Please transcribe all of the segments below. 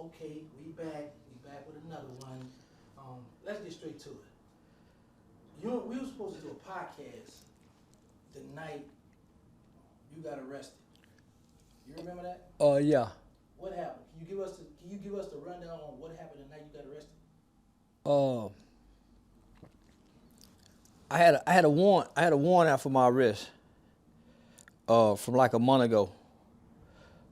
Okay, we back with another one. Let's get straight to it. We were supposed to do a podcast the night you got arrested. You remember that? Yeah. What happened? Can you give us the rundown on what happened the night you got arrested? I had a warrant out for my arrest. From like a month ago.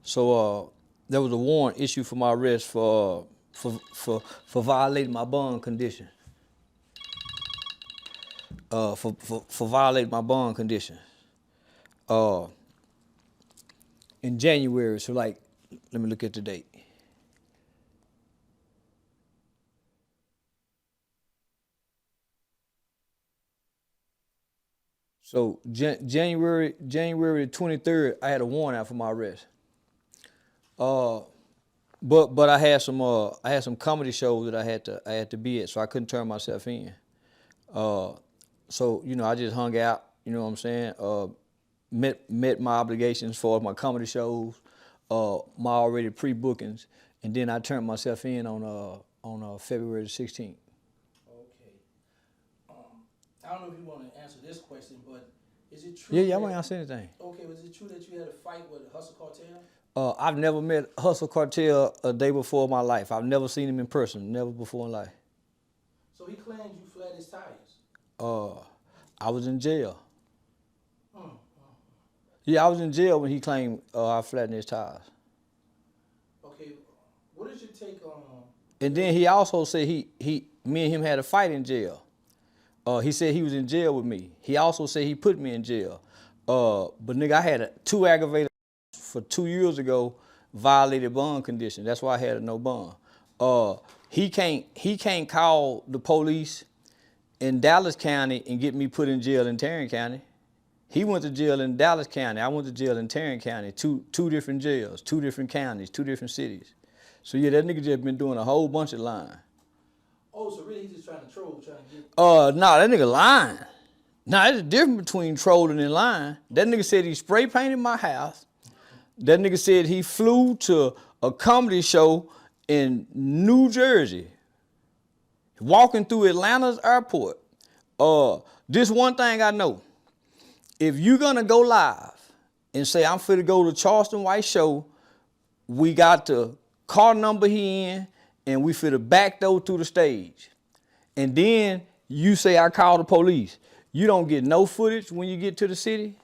So there was a warrant issued for my arrest for violating my bond condition. For violating my bond condition. In January, so like, let me look at the date. So January 23rd, I had a warrant out for my arrest. But I had some comedy shows that I had to be at, so I couldn't turn myself in. So I just hung out. You know what I'm saying? Met my obligations for my comedy shows, my already pre-bookings, and then I turned myself in on February the 16th. I don't know if you want to answer this question, but is it true? Yeah, I want to answer anything. Okay, was it true that you had a fight with HustleCartel? I've never met HustleCartel a day before in my life. I've never seen him in person, never before in life. So he claims you flat his tires. I was in jail. Yeah, I was in jail when he claimed I flattened his tires. Okay, what is your take on? And then he also said me and him had a fight in jail. He said he was in jail with me. He also said he put me in jail. But nigga, I had two aggravated for 2 years ago, violated bond condition. That's why I had a no bond. He can't call the police in Dallas County and get me put in jail in Terrance County. He went to jail in Dallas County. I went to jail in Terrance County. Two different jails, 2 different counties, 2 different cities. So yeah, that nigga just been doing a whole bunch of lying. Oh, so really he's just trying to troll, trying to get... Nah, that nigga lying. Nah, there's a difference between trolling and lying. That nigga said he spray painted my house. That nigga said he flew to a comedy show in New Jersey, walking through Atlanta's airport. This one thing I know. If you're gonna go live and say, I'm finna go to Charleston White show, we got the car number he in, and we finna back door through the stage. And then you say, I called the police. You don't get no footage when you get to the city.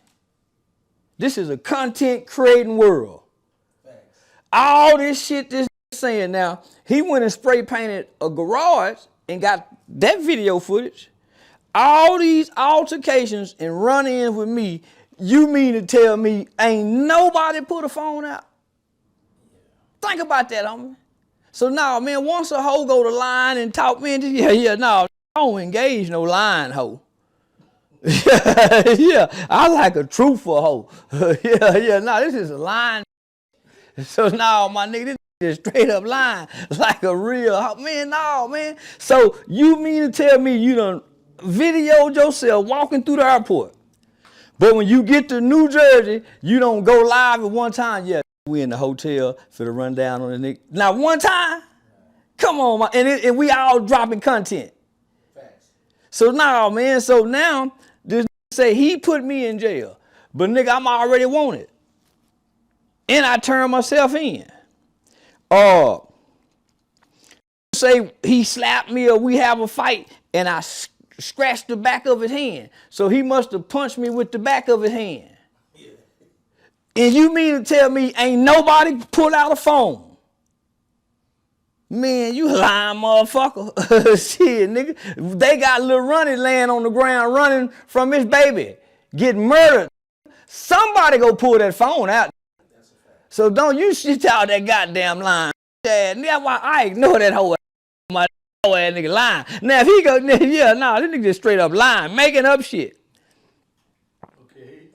This is a content creating world. Thanks. All this shit this saying now, he went and spray painted a garage and got that video footage. All these altercations and run-ins with me, you mean to tell me ain't nobody put a phone out? Yeah. Think about that, homie. So now, man, once a hoe go to line and talk, man, no, I don't engage no lying hoe. Yeah, I like a truthful hoe. No, this is a lying. So now, my nigga, this is straight up lying like a real hoe. Man, no, man. So you mean to tell me you done videoed yourself walking through the airport, but when you get to New Jersey, you don't go live at one time? Yeah, we in the hotel for the rundown on the nigga. Now one time? Come on, man. And we all dropping content. Facts. So now, man, so now this say he put me in jail, but nigga, I'm already wanted. And I turn myself in. Say he slapped me or we have a fight and I scratched the back of his hand. So he must have punched me with the back of his hand. Yeah. And you mean to tell me ain't nobody pull out a phone? Man, you lying motherfucker. Shit, nigga. They got Lil Ronnie laying on the ground running from his baby, getting murdered. Somebody go pull that phone out. That's a fact. So don't you shit out that goddamn line. That's why I ignore that whole my ass nigga lying. Now if he go, yeah, nah, this nigga just straight up lying, making up shit. Okay.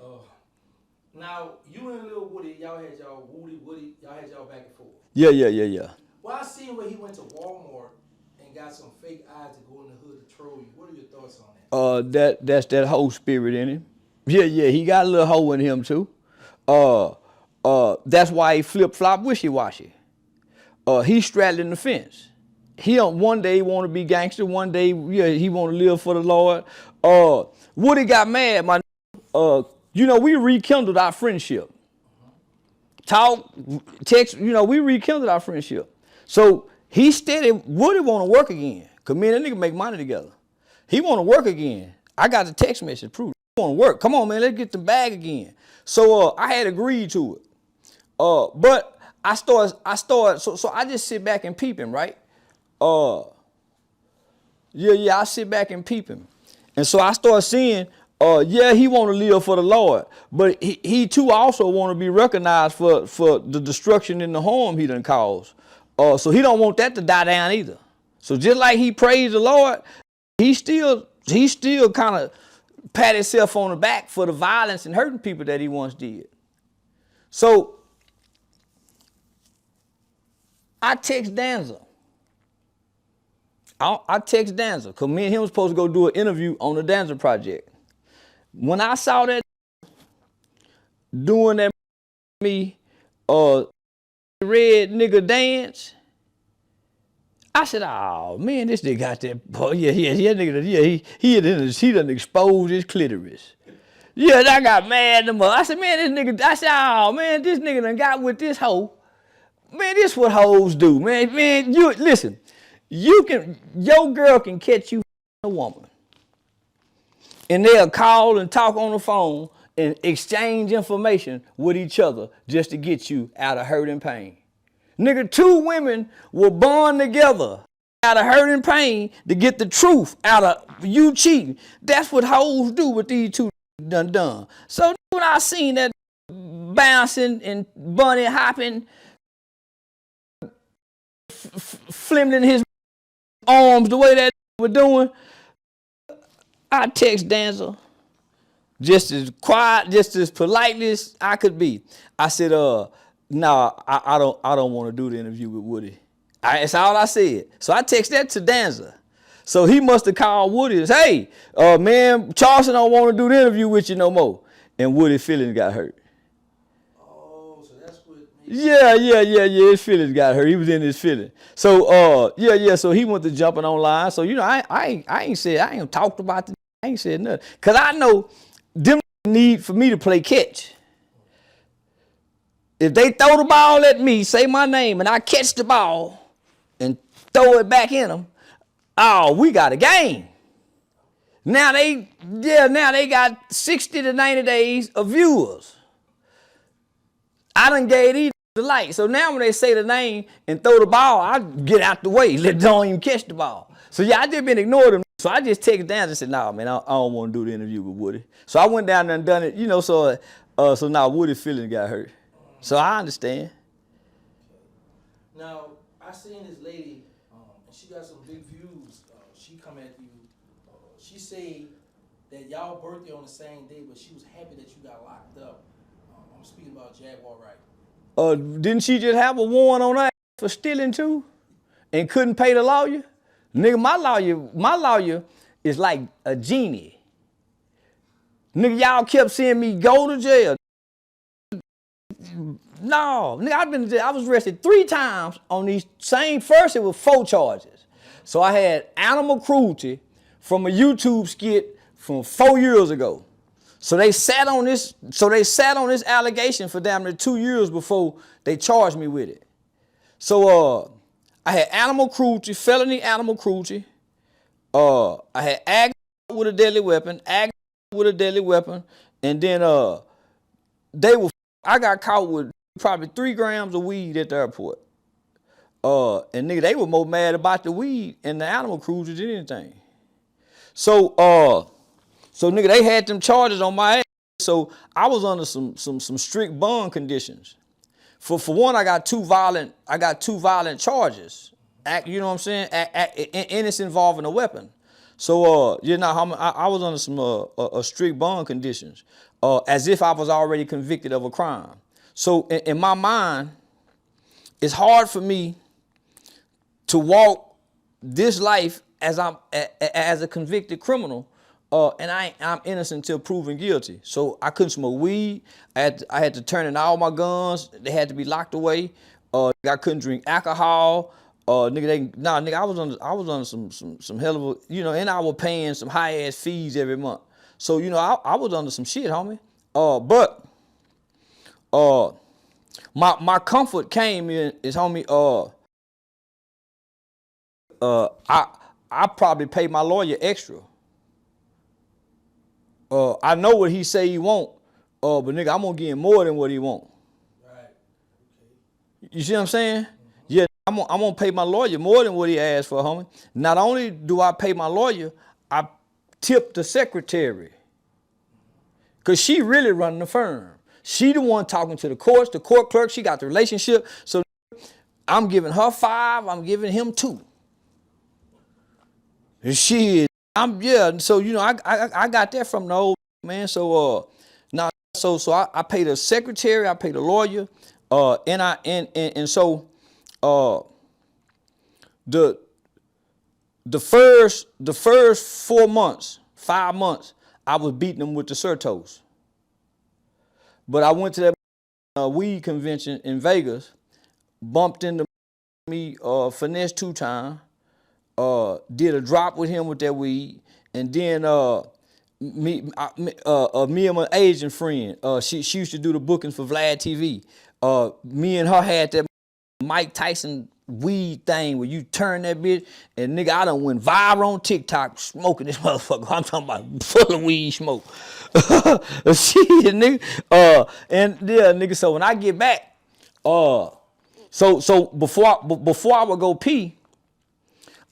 Now you and Lil Woody, y'all had y'all back and forth. Yeah. Well, I seen where he went to Walmart and got some fake eyes to go in the hood to troll you. What are your thoughts on that? That's that whole spirit in him. Yeah, he got a little hoe in him too. That's why he flip-flop wishy-washy. He straddling the fence. He don't, one day he want to be gangster, one day he want to live for the Lord. Woody got mad, we rekindled our friendship. Talk, text, we rekindled our friendship. So he steady, Woody want to work again. Cause me and that nigga make money together. He want to work again. I got the text message proof. He want to work. Come on, man, let's get the bag again. So I had agreed to it. But I started, so I just sit back and peep him, right? I sit back and peep him. And so I started seeing, he want to live for the Lord, but he too also want to be recognized for the destruction and the harm he done caused. So he don't want that to die down either. So just like he praised the Lord, he still kind of pat himself on the back for the violence and hurting people that he once did. So I text Danza. I text Danza, because me and him was supposed to go do an interview on the Danza project. When I saw that doing that red nigga dance, I said, oh man, this nigga got that, he done exposed his clitoris. Yeah, I got mad at I said, man, this nigga done got with this hoe. Man, this what hoes do, man. Man, you listen, your girl can catch you a woman. And they'll call and talk on the phone and exchange information with each other just to get you out of hurt and pain. Nigga, two women were born together out of hurt and pain to get the truth out of you cheating. That's what hoes do with these two done. So when I seen that bouncing and bunny hopping, flimling his arms the way that were doing, I text Danza just as quiet, just as politely as I could be. I said, no, I don't want to do the interview with Woody. That's all I said. So I text that to Danza. So he must have called Woody and said, hey, man, Charleston don't want to do the interview with you no more. And Woody's feelings got hurt. Oh, so that's what. Yeah. His feelings got hurt. He was in his feelings. So so he went to jumping online. So I ain't talked about the. I ain't said nothing. Cause I know them need for me to play catch. If they throw the ball at me, say my name, and I catch the ball and throw it back in them, oh, we got a game. Now they got 60 to 90 days of viewers. I done gave these the light. So now when they say the name and throw the ball, I get out the way. Let them even catch the ball. So I just been ignoring them. So I just take it down and said, nah, man, I don't want to do the interview with Woody. So I went down there and done it, so now Woody's feelings got hurt. So I understand. Now, I seen this lady, and she got some big views. She come at you. She say that y'all birthday on the same day, but she was happy that you got locked up. I'm speaking about JaguarWright. Didn't she just have a warrant on her for stealing too, and couldn't pay the lawyer? Nigga, my lawyer is like a genie. Nigga, y'all kept seeing me go to jail. No, nigga, I was arrested 3 times on these same, first it was 4 charges. So I had animal cruelty from a YouTube skit from 4 years ago. So they sat on this allegation for damn near 2 years before they charged me with it. So I had animal cruelty, felony animal cruelty. I had aggravated with a deadly weapon, and then I got caught with probably 3 grams of weed at the airport. And nigga, they were more mad about the weed and the animal cruelty than anything. So nigga, they had them charges on my ass. So I was under some strict bond conditions. For one, I got two violent charges. You know what I'm saying? And it's involving a weapon. So I was under some strict bond conditions, as if I was already convicted of a crime. So in my mind, it's hard for me to walk this life as a convicted criminal, and I'm innocent until proven guilty. So I couldn't smoke weed. I had to turn in all my guns. They had to be locked away. I couldn't drink alcohol. Nigga, I was under some hell of a, and I was paying some high ass fees every month. So, I was under some shit, homie. But my comfort came in is, homie, I probably pay my lawyer extra. I know what he say he want, but nigga, I'm gonna give him more than what he want. Right. Okay. You see what I'm saying? Yeah, I'm gonna pay my lawyer more than what he asked for, homie. Not only do I pay my lawyer, I tip the secretary. Cause she really running the firm. She the one talking to the courts, the court clerk, she got the relationship. So I'm giving her 5, I'm giving him 2. And shit, so I got that from the old man. So I pay the secretary, I pay the lawyer, and so the first 4 months, 5 months, I was beating them with the Certos. But I went to that weed convention in Vegas, bumped into me, finesse 2 times, did a drop with him with that weed, and then me and my Asian friend, she used to do the bookings for Vlad TV. Me and her had that Mike Tyson weed thing where you turn that bitch, and nigga, I done went viral on TikTok smoking this motherfucker. I'm talking about full of weed smoke. Shit, nigga. And yeah, nigga, so when I get back, so before I would go pee,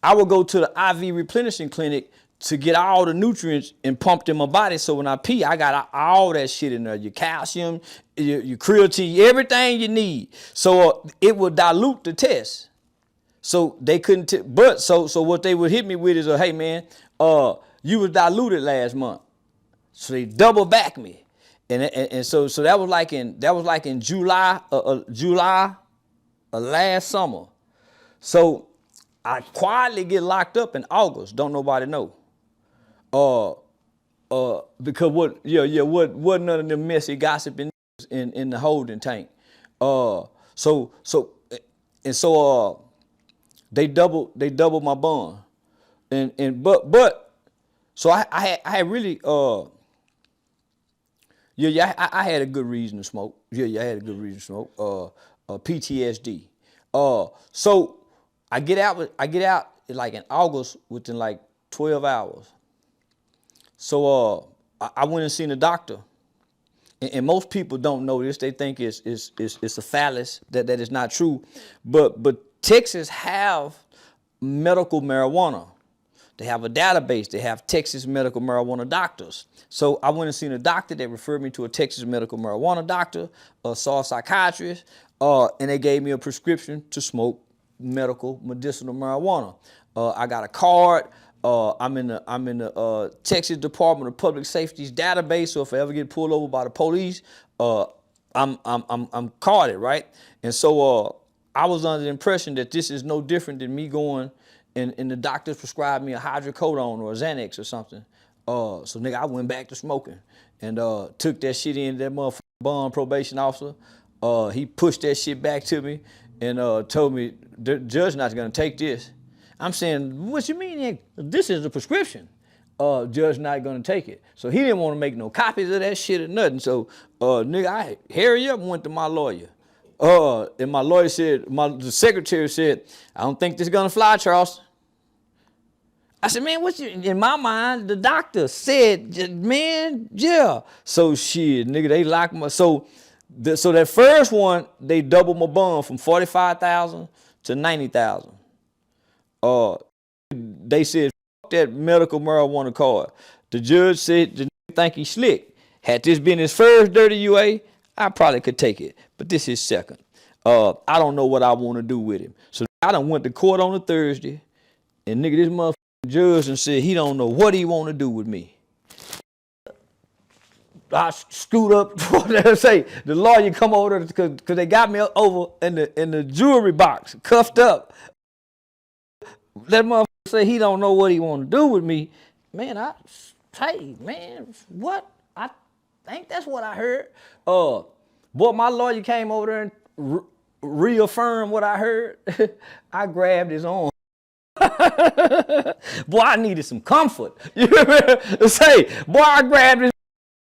I would go to the IV replenishing clinic to get all the nutrients and pumped in my body. So when I pee, I got all that shit in there. Your calcium, your creatine, everything you need. So it would dilute the test. So they couldn't, so what they would hit me with is, hey man, you was diluted last month. So they double back me. And so that was like in July last summer. So I quietly get locked up in August. Don't nobody know. Because what none of them messy gossiping in the holding tank. So they doubled my bond. But so I had really I had a good reason to smoke. I had a good reason to smoke. PTSD. So I get out like in August within like 12 hours. So I went and seen a doctor, and most people don't know this. They think it's a phallus that is not true, but Texas have medical marijuana. They have a database. They have Texas medical marijuana doctors. So I went and seen a doctor that referred me to a Texas medical marijuana doctor, saw a psychiatrist, and they gave me a prescription to smoke medicinal marijuana. I got a card. I'm in the Texas Department of Public Safety's database. So if I ever get pulled over by the police, I'm carded, right? And so I was under the impression that this is no different than me going and the doctors prescribed me a hydrocodone or a Xanax or something. So nigga, I went back to smoking and took that shit in. That motherfucking bond probation officer, he pushed that shit back to me and told me the judge not gonna take this. I'm saying, what you mean? This is a prescription. Judge not gonna take it. So he didn't want to make no copies of that shit or nothing. So nigga, I hurry up and went to my lawyer. And my lawyer said, the secretary said, I don't think this is gonna fly, Charleston. I said, man, in my mind, the doctor said, man, yeah. So shit, nigga, they locked my, so that first one, they doubled my bond from 45,000 to 90,000. They said, fuck that medical marijuana card. The judge said, the nigga think he slick. Had this been his first dirty UA, I probably could take it, but this is second. I don't know what I want to do with him. So I done went to court on a Thursday, and nigga, this motherfucking judge and said he don't know what he want to do with me. I scoot up, what did I say? The lawyer come over because they got me over in the jewelry box, cuffed up. That motherfucker say he don't know what he want to do with me. Man, what? I think that's what I heard. Boy, my lawyer came over there and reaffirm what I heard, I grabbed his arm. Boy, I needed some comfort. You know say, boy, I grabbed his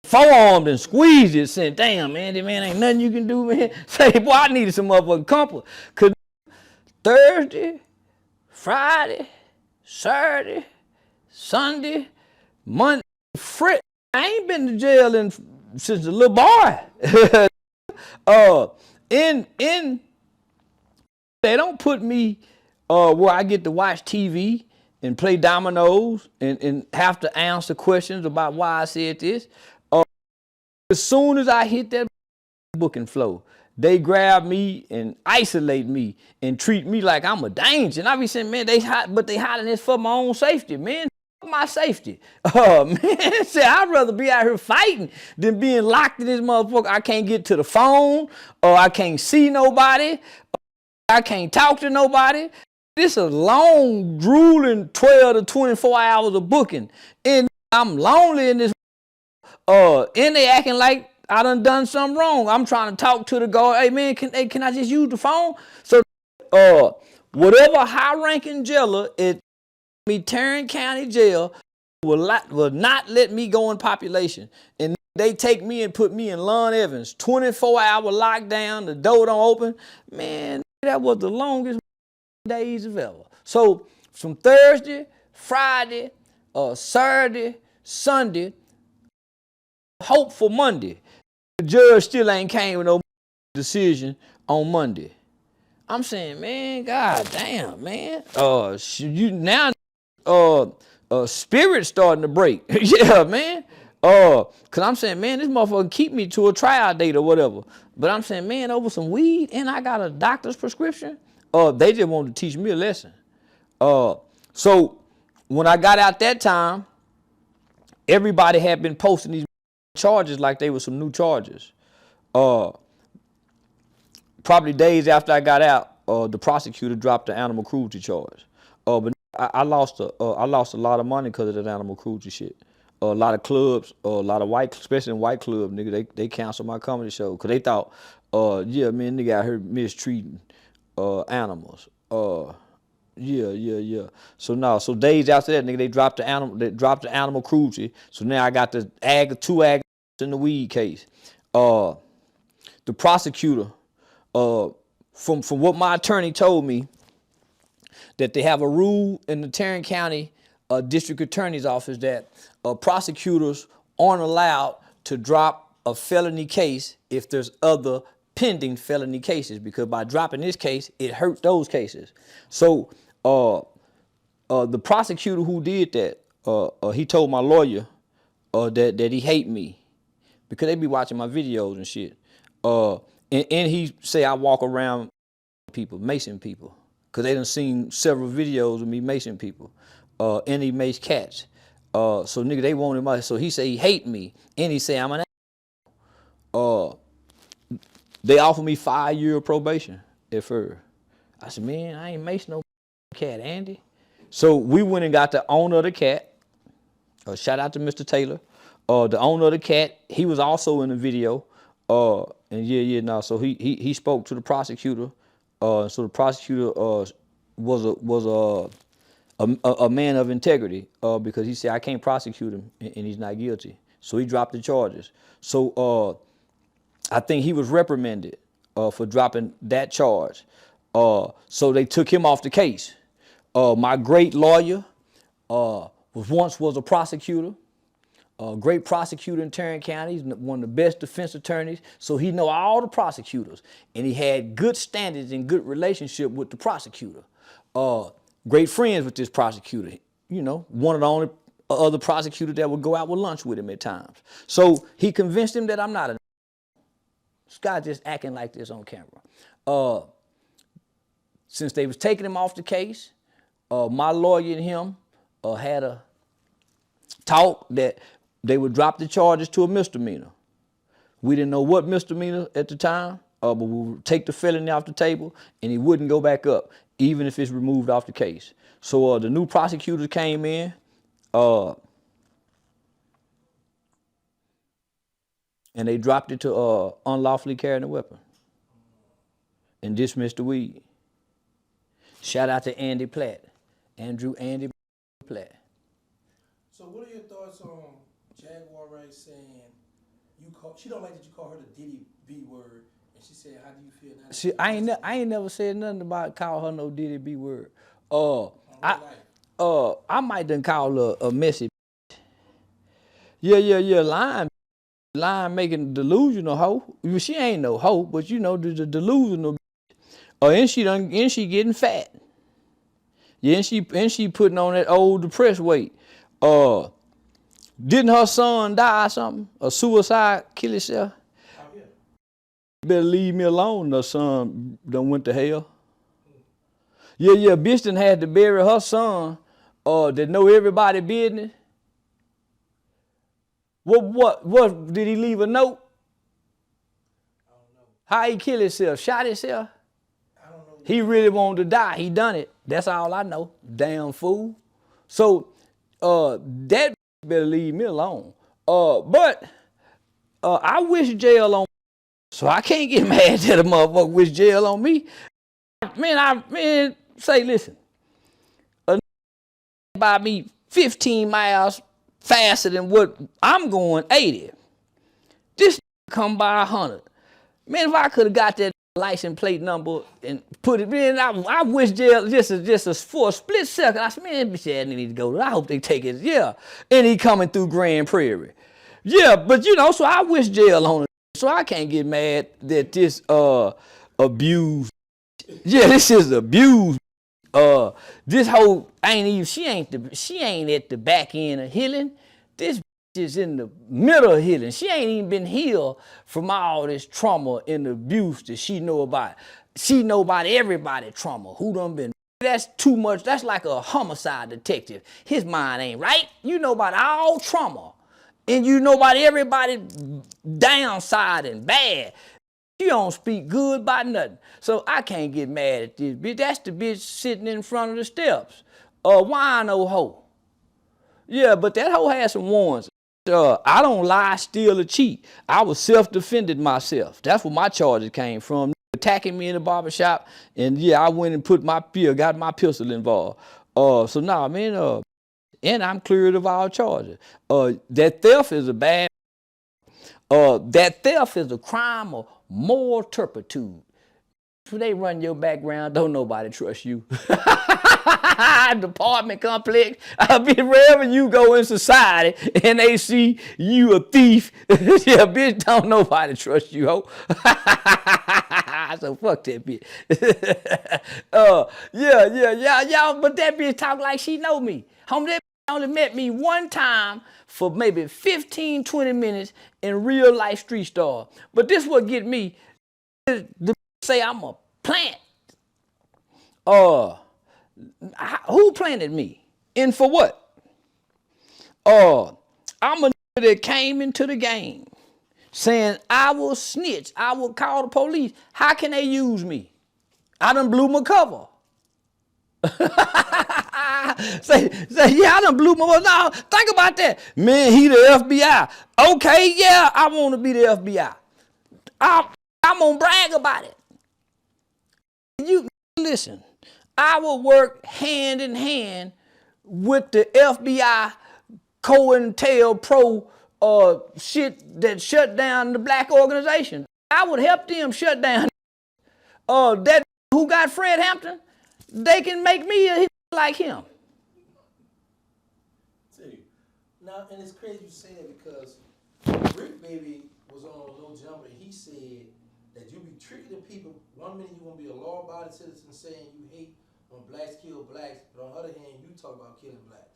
forearm and squeezed it, saying, damn, man, ain't nothing you can do, man. Say, boy, I needed some motherfucking comfort. Cause Thursday, Friday, Saturday, Sunday, Monday, Friday, I ain't been to jail since a little boy. They don't put me where I get to watch TV and play dominoes and have to answer questions about why I said this. As soon as I hit that booking flow, they grab me and isolate me and treat me like I'm a danger. And I be saying, man, they hiding this for my own safety, man. My safety. Man, say I'd rather be out here fighting than being locked in this motherfucker. I can't get to the phone, or I can't see nobody, I can't talk to nobody. This is a long, grueling 12 to 24 hours of booking. And I'm lonely in this, and they acting like I done something wrong. I'm trying to talk to the guard. Hey man, can I just use the phone? So whatever high-ranking jailer at Terrance County Jail will not let me go in population. And they take me and put me in Lon Evans, 24-hour lockdown, the door don't open. Man, that was the longest days of ever. So from Thursday, Friday, Saturday, Sunday, hope for Monday. The judge still ain't came with no decision on Monday. I'm saying, man, god damn, man. You now spirit starting to break. Yeah, man. Cause I'm saying, man, this motherfucker keep me to a trial date or whatever. But I'm saying, man, over some weed and I got a doctor's prescription. They just wanted to teach me a lesson. So when I got out that time, everybody had been posting these charges like they were some new charges. Probably days after I got out, the prosecutor dropped the animal cruelty charge. But I lost a lot of money because of that animal cruelty shit. A lot of clubs, a lot of white, especially in white club, nigga, they canceled my comedy show because they thought, yeah, man, nigga out here mistreating animals. Yeah. So days after that, nigga, they dropped the animal cruelty. So now I got the two ag in the weed case. The prosecutor, from what my attorney told me, that they have a rule in the Terrance County District Attorney's Office that prosecutors aren't allowed to drop a felony case if there's other pending felony cases, because by dropping this case, it hurt those cases. So the prosecutor who did that, he told my lawyer that he hate me because they be watching my videos and shit. And he say I walk around people, macing people, because they done seen several videos of me macing people, and he mace cats. So nigga, they want him out. So he say he hate me, and he say I'm an they offered me 5-year probation at first. I said, man, I ain't macing no cat, Andy. So we went and got the owner of the cat. Shout out to Mr. Taylor. The owner of the cat, he was also in the video. So he spoke to the prosecutor. So the prosecutor was a man of integrity, because he said I can't prosecute him and he's not guilty. So he dropped the charges. So I think he was reprimanded for dropping that charge. So they took him off the case. My great lawyer was a prosecutor. Great prosecutor in Terrance County. He's one of the best defense attorneys. So he know all the prosecutors, and he had good standards and good relationship with the prosecutor. Great friends with this prosecutor. You know, one of the only other prosecutors that would go out with lunch with him at times. So he convinced him that I'm not a this guy just acting like this on camera. Since they was taking him off the case, my lawyer and him had a talk that they would drop the charges to a misdemeanor. We didn't know what misdemeanor at the time, but we would take the felony off the table and he wouldn't go back up, even if it's removed off the case. So the new prosecutors came in, and they dropped it to unlawfully carrying a weapon. and dismiss the weed. Shout out to Andy Platt. Andy Platt. So what are your thoughts on JaguarWright saying she don't like that you call her the Diddy B word, and she said, how do you feel now? See, I ain't never said nothing about call her no Diddy B word. I might done call her a messy. Yeah, lying making delusional hoe. She ain't no hoe, but you know the delusional. And she getting fat. Yeah, and she putting on that old depressed weight. Didn't her son die or something? A suicide, kill himself? Oh, yeah. Better leave me alone. Her son done went to hell. Yeah, bitch done had to bury her son that know everybody business. What did he leave a note? I don't know. How he kill himself? Shot himself? I don't know. He really wanted to die. He done it. That's all I know. Damn fool. So that better leave me alone. But I wish jail on, so I can't get mad that a motherfucker wish jail on me. Man, say listen. A by me 15 miles faster than what I'm going 80. This come by 100. Man, if I could have got that license plate number and put it in, I wish jail just for a split second. I said, man, bitch ass need to go. I hope they take it. Yeah. And he coming through Grand Prairie. Yeah, but you know, so I wish jail on it. So I can't get mad that this abuse. Yeah, this is abuse. This whole she ain't at the back end of healing. This is in the middle of healing. She ain't even been healed from all this trauma and abuse that she know about. She know about everybody trauma. Who done been? That's too much. That's like a homicide detective. His mind ain't right. You know about all trauma. And you know about everybody downside and bad. She don't speak good about nothing. So I can't get mad at this bitch. That's the bitch sitting in front of the steps. Wino hoe. Yeah, but that hoe had some warrants. I don't lie, steal, or cheat. I was self-defended myself. That's where my charges came from. Attacking me in the barbershop. And yeah, I went and got my pistol involved. So nah, man, and I'm cleared of all charges. That theft is a bad. That theft is a crime of moral turpitude. When they run your background, don't nobody trust you. Department complex. I mean, wherever you go in society and they see you a thief, yeah, bitch, don't nobody trust you, ho. So fuck that bitch. Yeah, but that bitch talk like she know me. Homie, that bitch only met me one time for maybe 15, 20 minutes in real life street star. But this what get me. The say I'm a plant. Who planted me? And for what? I'm a nigga that came into the game saying I will snitch, I will call the police. How can they use me? I done blew my cover. say, yeah, I done blew my cover. No, think about that. Man, he the FBI. Okay, yeah, I want to be the FBI. I'm gonna brag about it. You listen, I will work hand in hand with the FBI COINTELPRO shit that shut down the black organization. I would help them shut down that who got Fred Hampton. They can make me a hit like him. Now, and it's crazy you say that because Rick Baby was on Lil Jumper and he said that you be treating people, 1 minute you want to be a law-abiding citizen saying you hate when blacks kill blacks, but on the other hand, you talk about killing blacks.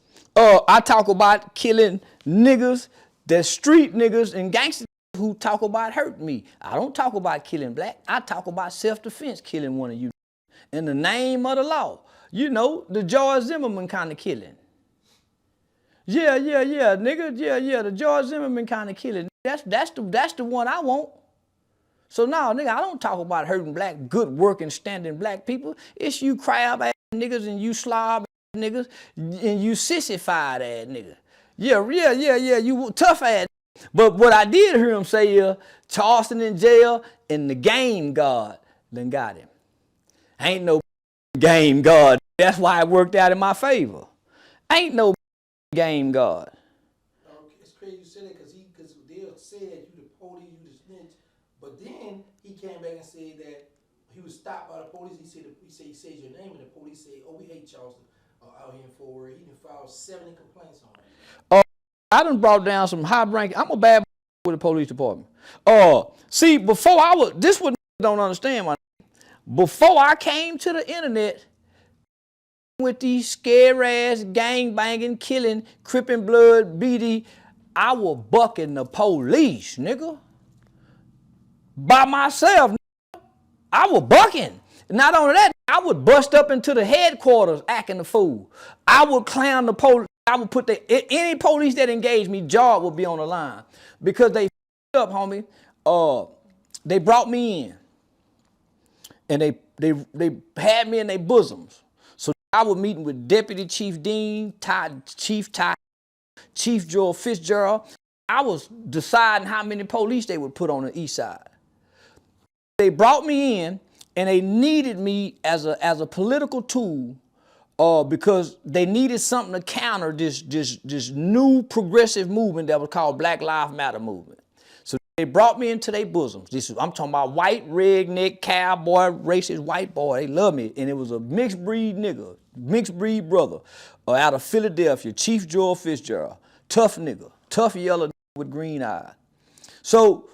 I talk about killing niggas, that street niggas and gangsters who talk about hurting me. I don't talk about killing black. I talk about self-defense killing one of you in the name of the law. You know, the George Zimmerman kind of killing. Yeah, nigga, yeah, the George Zimmerman kind of killing. That's the one I want. So now, nigga, I don't talk about hurting black, good working, standing black people. It's you crab ass niggas and you slob ass niggas and you sissified ass niggas. Yeah, you tough ass. But what I did hear him say is Charleston in jail and the game guard done got him. Ain't no game God. That's why it worked out in my favor. Ain't no game God. It's crazy you say that because they'll say that you the police, you the snitch, but then he came back and said that he was stopped by the police. He said your name, and the police said, "Oh, we hate Charleston out here in Fort Worth." He done filed 70 complaints on him. I done brought down some high ranking. I'm a bad with the police department. See, before I was, this what don't understand, before I came to the internet with these scary ass gang banging, killing, cripping blood, BD, I was bucking the police, nigga. By myself, nigga. I was bucking. Not only that, I would bust up into the headquarters acting the fool. I would clown the police. I would put any police that engaged me, job would be on the line. Because they up, homie. They brought me in. And they had me in their bosoms. So I was meeting with Deputy Chief Dean, Chief George Fitzgerald. I was deciding how many police they would put on the east side. They brought me in and they needed me as a political tool because they needed something to counter this new progressive movement that was called Black Lives Matter movement. So they brought me into their bosoms. I'm talking about white, redneck, cowboy, racist white boy. They love me. And it was a mixed breed nigga, mixed breed brother out of Philadelphia, Chief George Fitzgerald. Tough nigga, tough yellow with green eyes. So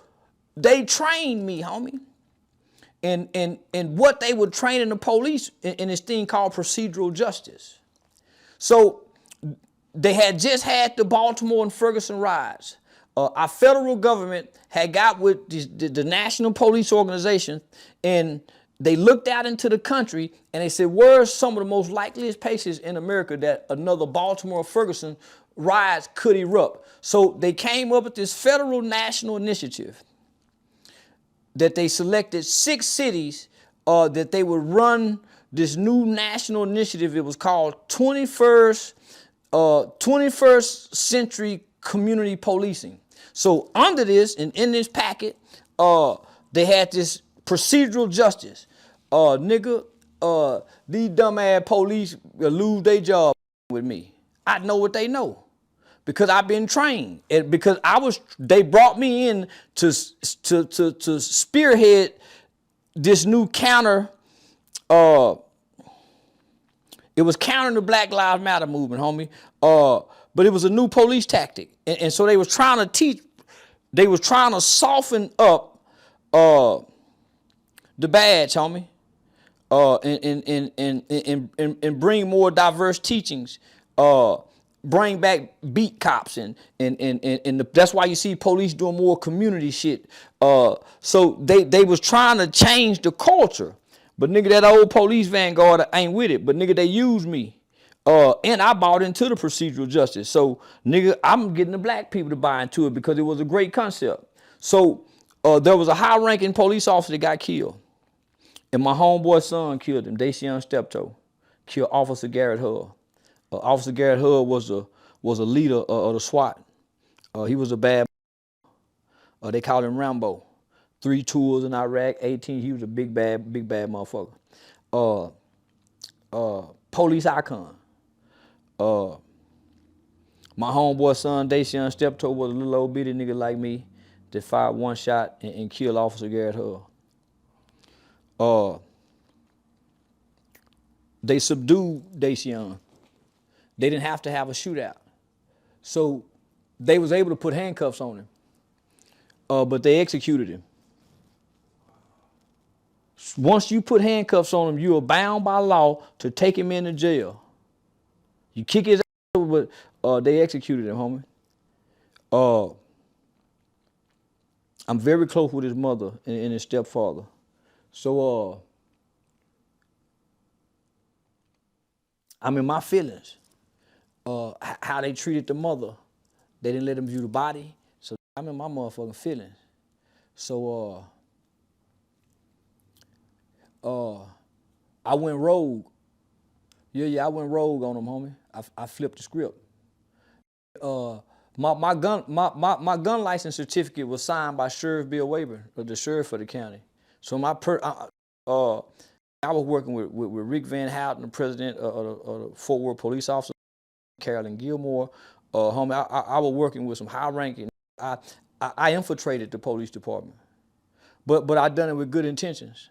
they trained me, homie. And what they were training the police in this thing called procedural justice. So they had just had the Baltimore and Ferguson riots. Our federal government had got with the National Police Organization, and they looked out into the country and they said, where's some of the most likeliest places in America that another Baltimore or Ferguson riots could erupt? So they came up with this federal national initiative that they selected 6 cities that they would run this new national initiative. It was called 21st Century Community Policing. So under this and in this packet, they had this procedural justice. These dumbass police will lose their job with me. I know what they know. Because I've been trained, and because they brought me in to spearhead this new counter. It was countering the Black Lives Matter movement, homie. But it was a new police tactic, and so they was trying to teach. They was trying to soften up the badge, homie, and bring more diverse teachings. Bring back beat cops and that's why you see police doing more community shit. So they was trying to change the culture, but nigga, that old police vanguard ain't with it. But nigga, they used me, and I bought into the procedural justice. So nigga, I'm getting the black people to buy into it because it was a great concept. So there was a high-ranking police officer that got killed, and my homeboy's son killed him. Dacian Steptoe killed Officer Garrett Hull. Officer Garrett Hull was a leader of the SWAT. He was a bad. They called him Rambo. 3 tours in Iraq, 18. He was a big bad motherfucker. Police icon. My homeboy son, Dacian Steptoe, was a little old bitty nigga like me that fired one shot and killed Officer Garrett Hull. They subdued Dacian. They didn't have to have a shootout. So they was able to put handcuffs on him. But they executed him. Once you put handcuffs on him, you are bound by law to take him into jail. You kick his ass, but they executed him, homie. I'm very close with his mother and his stepfather. So I'm in my feelings. How they treated the mother. They didn't let him view the body. So I'm in my motherfucking feelings. So I went rogue. Yeah, I went rogue on him, homie. I flipped the script. My gun license certificate was signed by Sheriff Bill Wayburn, the sheriff of the county. So I was working with Rick Van Houten, the president of the Fort Worth Police Officers, Carolyn Gilmore. Homie, I was working with some high-ranking. I infiltrated the police department, but I done it with good intentions.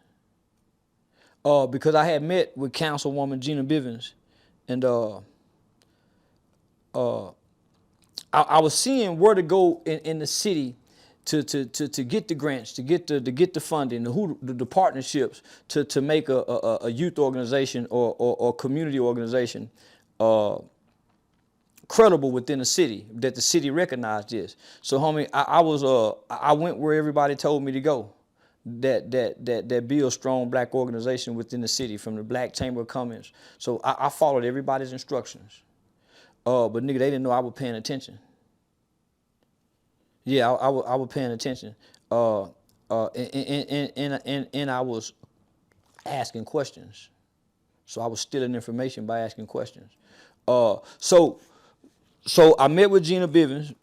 Because I had met with Councilwoman Gina Bivens, and I was seeing where to go in the city to get the grants, to get the funding, the partnerships to make a youth organization or community organization credible within the city, that the city recognized this. So, homie, I went where everybody told me to go. That build a strong black organization within the city, from the Black Chamber of Commerce. So I followed everybody's instructions. But nigga, they didn't know I was paying attention. Yeah, I was paying attention. And I was asking questions. So I was stealing information by asking questions. So I met with Gina Bivens,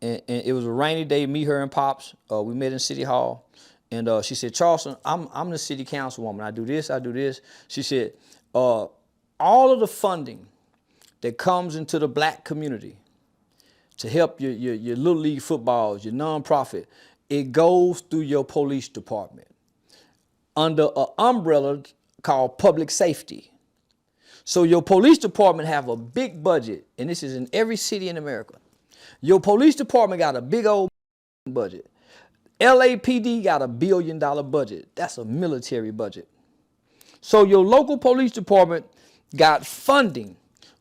and it was a rainy day, me, her, and Pops. We met in City Hall. And she said, Charleston, I'm the city councilwoman. I do this, I do this. She said, all of the funding that comes into the black community to help your little league footballs, your nonprofit, it goes through your police department under an umbrella called public safety. So your police department have a big budget, and this is in every city in America. Your police department got a big old budget. LAPD got $1 billion budget. That's a military budget. So your local police department got funding,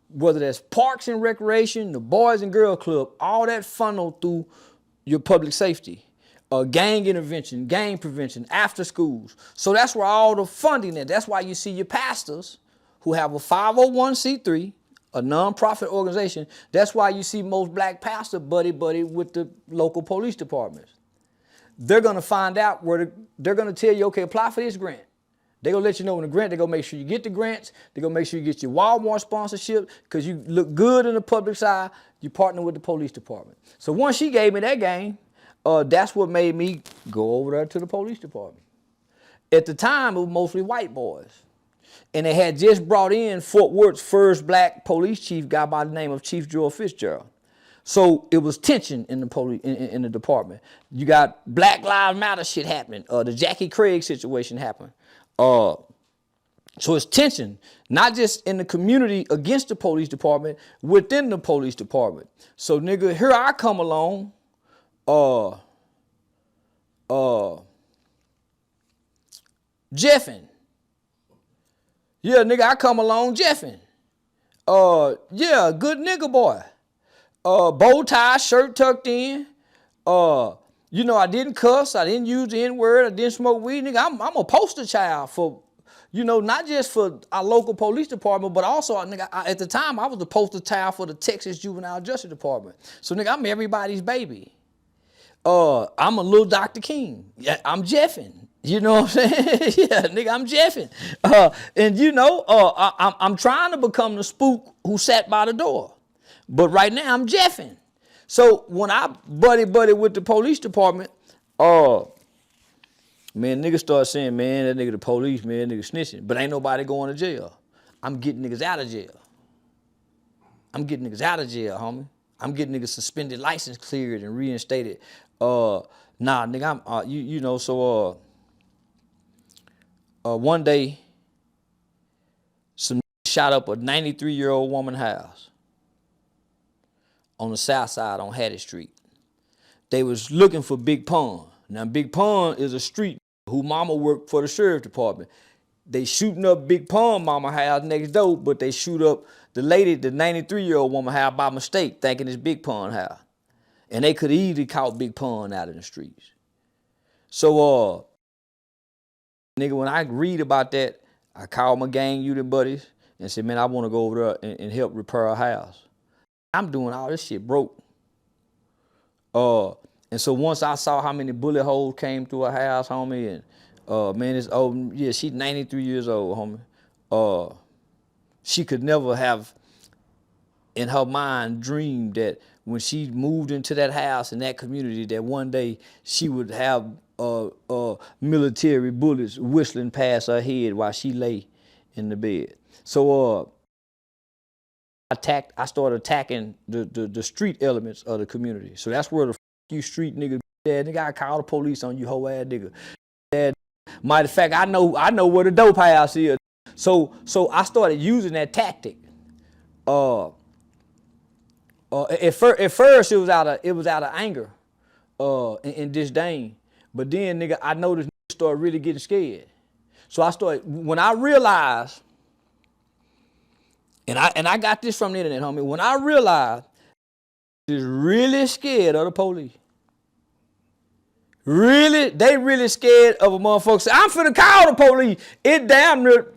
whether that's parks and recreation, the Boys and Girls Club, all that funneled through your public safety, gang intervention, gang prevention, after schools. So that's where all the funding is. That's why you see your pastors who have a 501c3, a nonprofit organization. That's why you see most black pastors buddy with the local police departments. They're going to find out they're going to tell you, okay, apply for this grant. They're going to let you know when the grant, they're going to make sure you get the grants. They're going to make sure you get your Walmart sponsorship, because you look good in the public's eye. You partner with the police department. So once she gave me that game, that's what made me go over there to the police department. At the time, it was mostly white boys. And they had just brought in Fort Worth's first black police chief, guy by the name of Chief Joel Fitzgerald. So it was tension in the police in the department. You got Black Lives Matter shit happening. The Jackie Craig situation happened. So it's tension, not just in the community against the police department, within the police department. So nigga, here I come along, Jeffin. Yeah, nigga, I come along Jeffin. Yeah, good nigga boy. Bow tie, shirt tucked in. You know, I didn't cuss, I didn't use the N-word, I didn't smoke weed. Nigga, I'm a poster child for, you know, not just for our local police department, but also, nigga, at the time, I was the poster child for the Texas Juvenile Justice Department. So, nigga, I'm everybody's baby. I'm a little Dr. King. Yeah, I'm Jeffin. You know what I'm saying? Yeah, nigga, I'm Jeffin. And you know, I'm trying to become the spook who sat by the door. But right now, I'm Jeffin. So when I buddy with the police department, man, niggas start saying, man, that nigga the police, man, nigga snitching. But ain't nobody going to jail. I'm getting niggas out of jail. I'm getting niggas out of jail, homie. I'm getting niggas suspended license cleared and reinstated. Nah, nigga, I'm, you know, so, one day, some shot up a 93-year-old woman's house on the south side on Hattie Street. They was looking for Big Pun. Now, Big Pun is a street who mama worked for the sheriff department. They shooting up Big Pun mama house next door, but they shoot up the lady, the 93-year-old woman house by mistake, thinking it's Big Pun house. And they could easily caught Big Pun out in the streets. So, nigga, when I read about that, I called my gang unit buddies and said, man, I want to go over there and help repair a house. I'm doing all this shit broke. And so once I saw how many bullet holes came through her house, homie, and man, it's old. Yeah, she's 93 years old, homie. She could never have, in her mind, dreamed that when she moved into that house in that community, that one day she would have military bullets whistling past her head while she lay in the bed. So I started attacking the street elements of the community. So that's where the you street nigga, nigga, I call the police on you, hoe ass nigga. Matter of fact, I know where the dope house is. So I started using that tactic. At first it was out of anger, and disdain. But then nigga, I noticed niggas started really getting scared. So when I realized, and I got this from the internet, homie. When I realized is really scared of the police. Really, they really scared of a motherfucker. Say, I'm finna call the police. It damn near,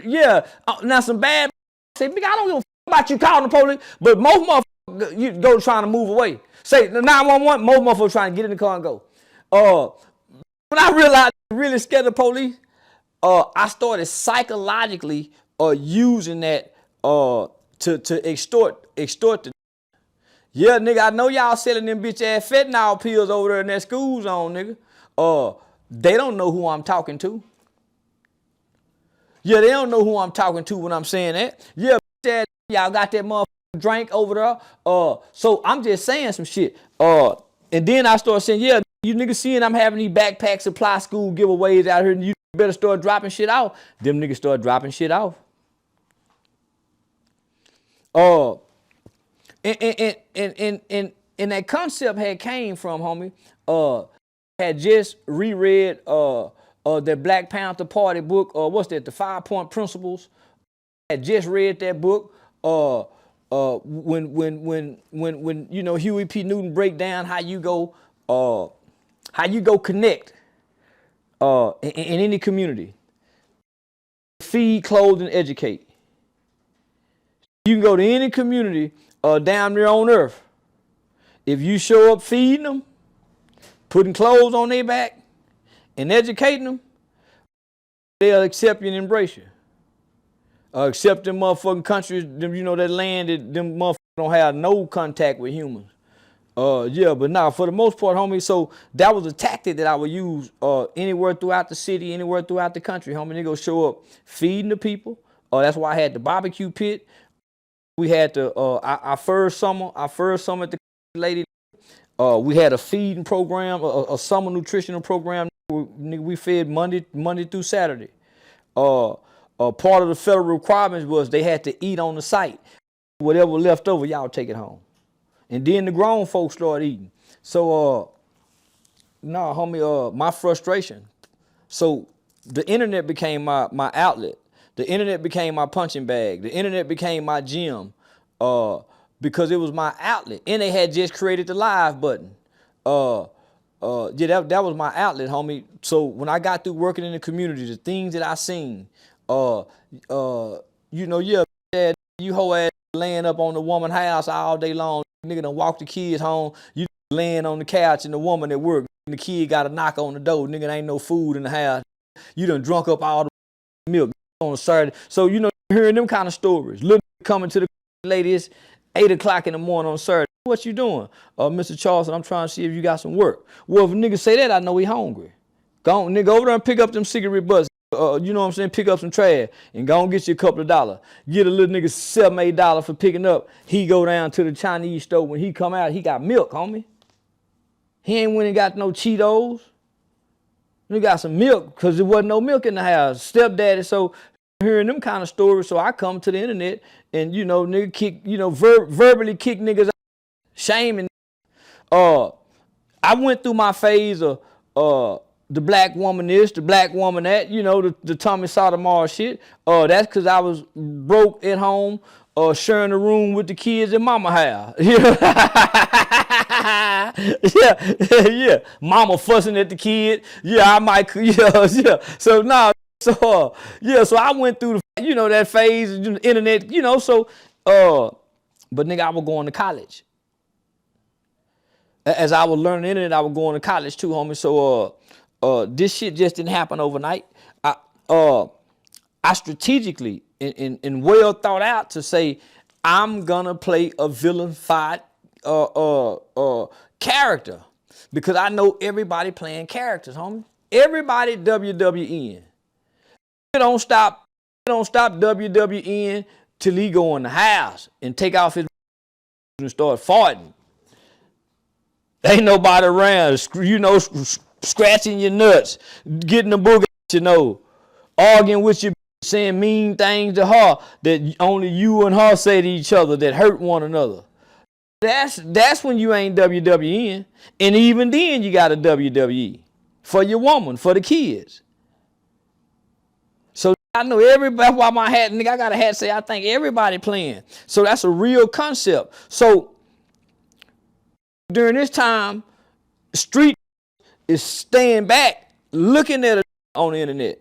yeah. Now some bad say, nigga, I don't give a about you calling the police, but most motherfuckers you go trying to move away. Say 911, most motherfuckers trying to get in the car and go. When I realized I'm really scared of the police, I started psychologically using that to extort the. Yeah, nigga, I know y'all selling them bitch ass fentanyl pills over there in that school zone, nigga. They don't know who I'm talking to. Yeah, they don't know who I'm talking to when I'm saying that. Yeah, bitch ass, y'all got that motherfucking drink over there. So I'm just saying some shit. And then I start saying, yeah, you niggas seeing I'm having these backpack supply school giveaways out here, and you better start dropping shit off. Them niggas start dropping shit off. And that concept had came from, homie, had just reread the Black Panther Party book, what's that, the 5-Point Principles. Had just read that book when you know Huey P. Newton break down how you go connect in any community. Feed, clothe, and educate. You can go to any community down there on earth. If you show up feeding them, putting clothes on their back, and educating them, they'll accept you and embrace you. Except them motherfucking countries, them, you know, that land that them motherfuckers don't have no contact with humans. Yeah, but nah, for the most part, homie, so that was a tactic that I would use anywhere throughout the city, anywhere throughout the country, homie. They go show up feeding the people. That's why I had the barbecue pit. We had our first summer at the lady. We had a feeding program, a summer nutritional program. We fed Monday through Saturday. Part of the federal requirements was they had to eat on the site. Whatever left over, y'all take it home. And then the grown folks started eating. So, homie, my frustration. So the internet became my outlet. The internet became my punching bag. The internet became my gym because it was my outlet. And they had just created the live button. Yeah, that was my outlet, homie. So when I got through working in the community, the things that I seen, you know, yeah, you hoe ass laying up on the woman house all day long. Nigga done walk the kids home. You laying on the couch and the woman at work. And the kid got a knock on the door. Nigga, ain't no food in the house. You done drunk up all the milk on a Saturday. So, you know, hearing them kind of stories. Little coming to the lady, it's 8 o'clock in the morning on Saturday. What you doing? Mr. Charleston, I'm trying to see if you got some work. Well, if a nigga say that, I know he hungry. Go on, nigga, over there and pick up them cigarette butts. You know what I'm saying? Pick up some trash and go and get you a couple of dollars. Get a little nigga $7, $8 for picking up. He go down to the Chinese store. When he come out, he got milk, homie. He ain't went and got no Cheetos. He got some milk because there wasn't no milk in the house. Stepdaddy, so hearing them kind of stories, so I come to the internet and, you know, nigga kick, you know, verbally kick niggas out, shaming. I went through my phase of the black woman this, the black woman that, you know, the Tommy Sotomayor shit. That's because I was broke at home, sharing a room with the kids in mama house. Yeah. Mama fussing at the kid. Yeah, I might, yeah. So now, so I went through the, you know, that phase of the internet, you know, so, but nigga, I was going to college. As I was learning the internet, I was going to college too, homie. So, this shit just didn't happen overnight. I strategically and well thought out to say, I'm gonna play a vilified character. because I know everybody playing characters, homie. Everybody WWN. It don't stop WWN till he go in the house and take off his and start farting. Ain't nobody around, scratching your nuts, getting the booger out your nose, arguing with you, saying mean things to her that only you and her say to each other that hurt one another. That's when you ain't WWN. And even then you got a WWE for your woman, for the kids. So I know everybody, why my hat, nigga, I got a hat say I think everybody playing. So that's a real concept. So during this time, street is staying back, looking at it on the internet.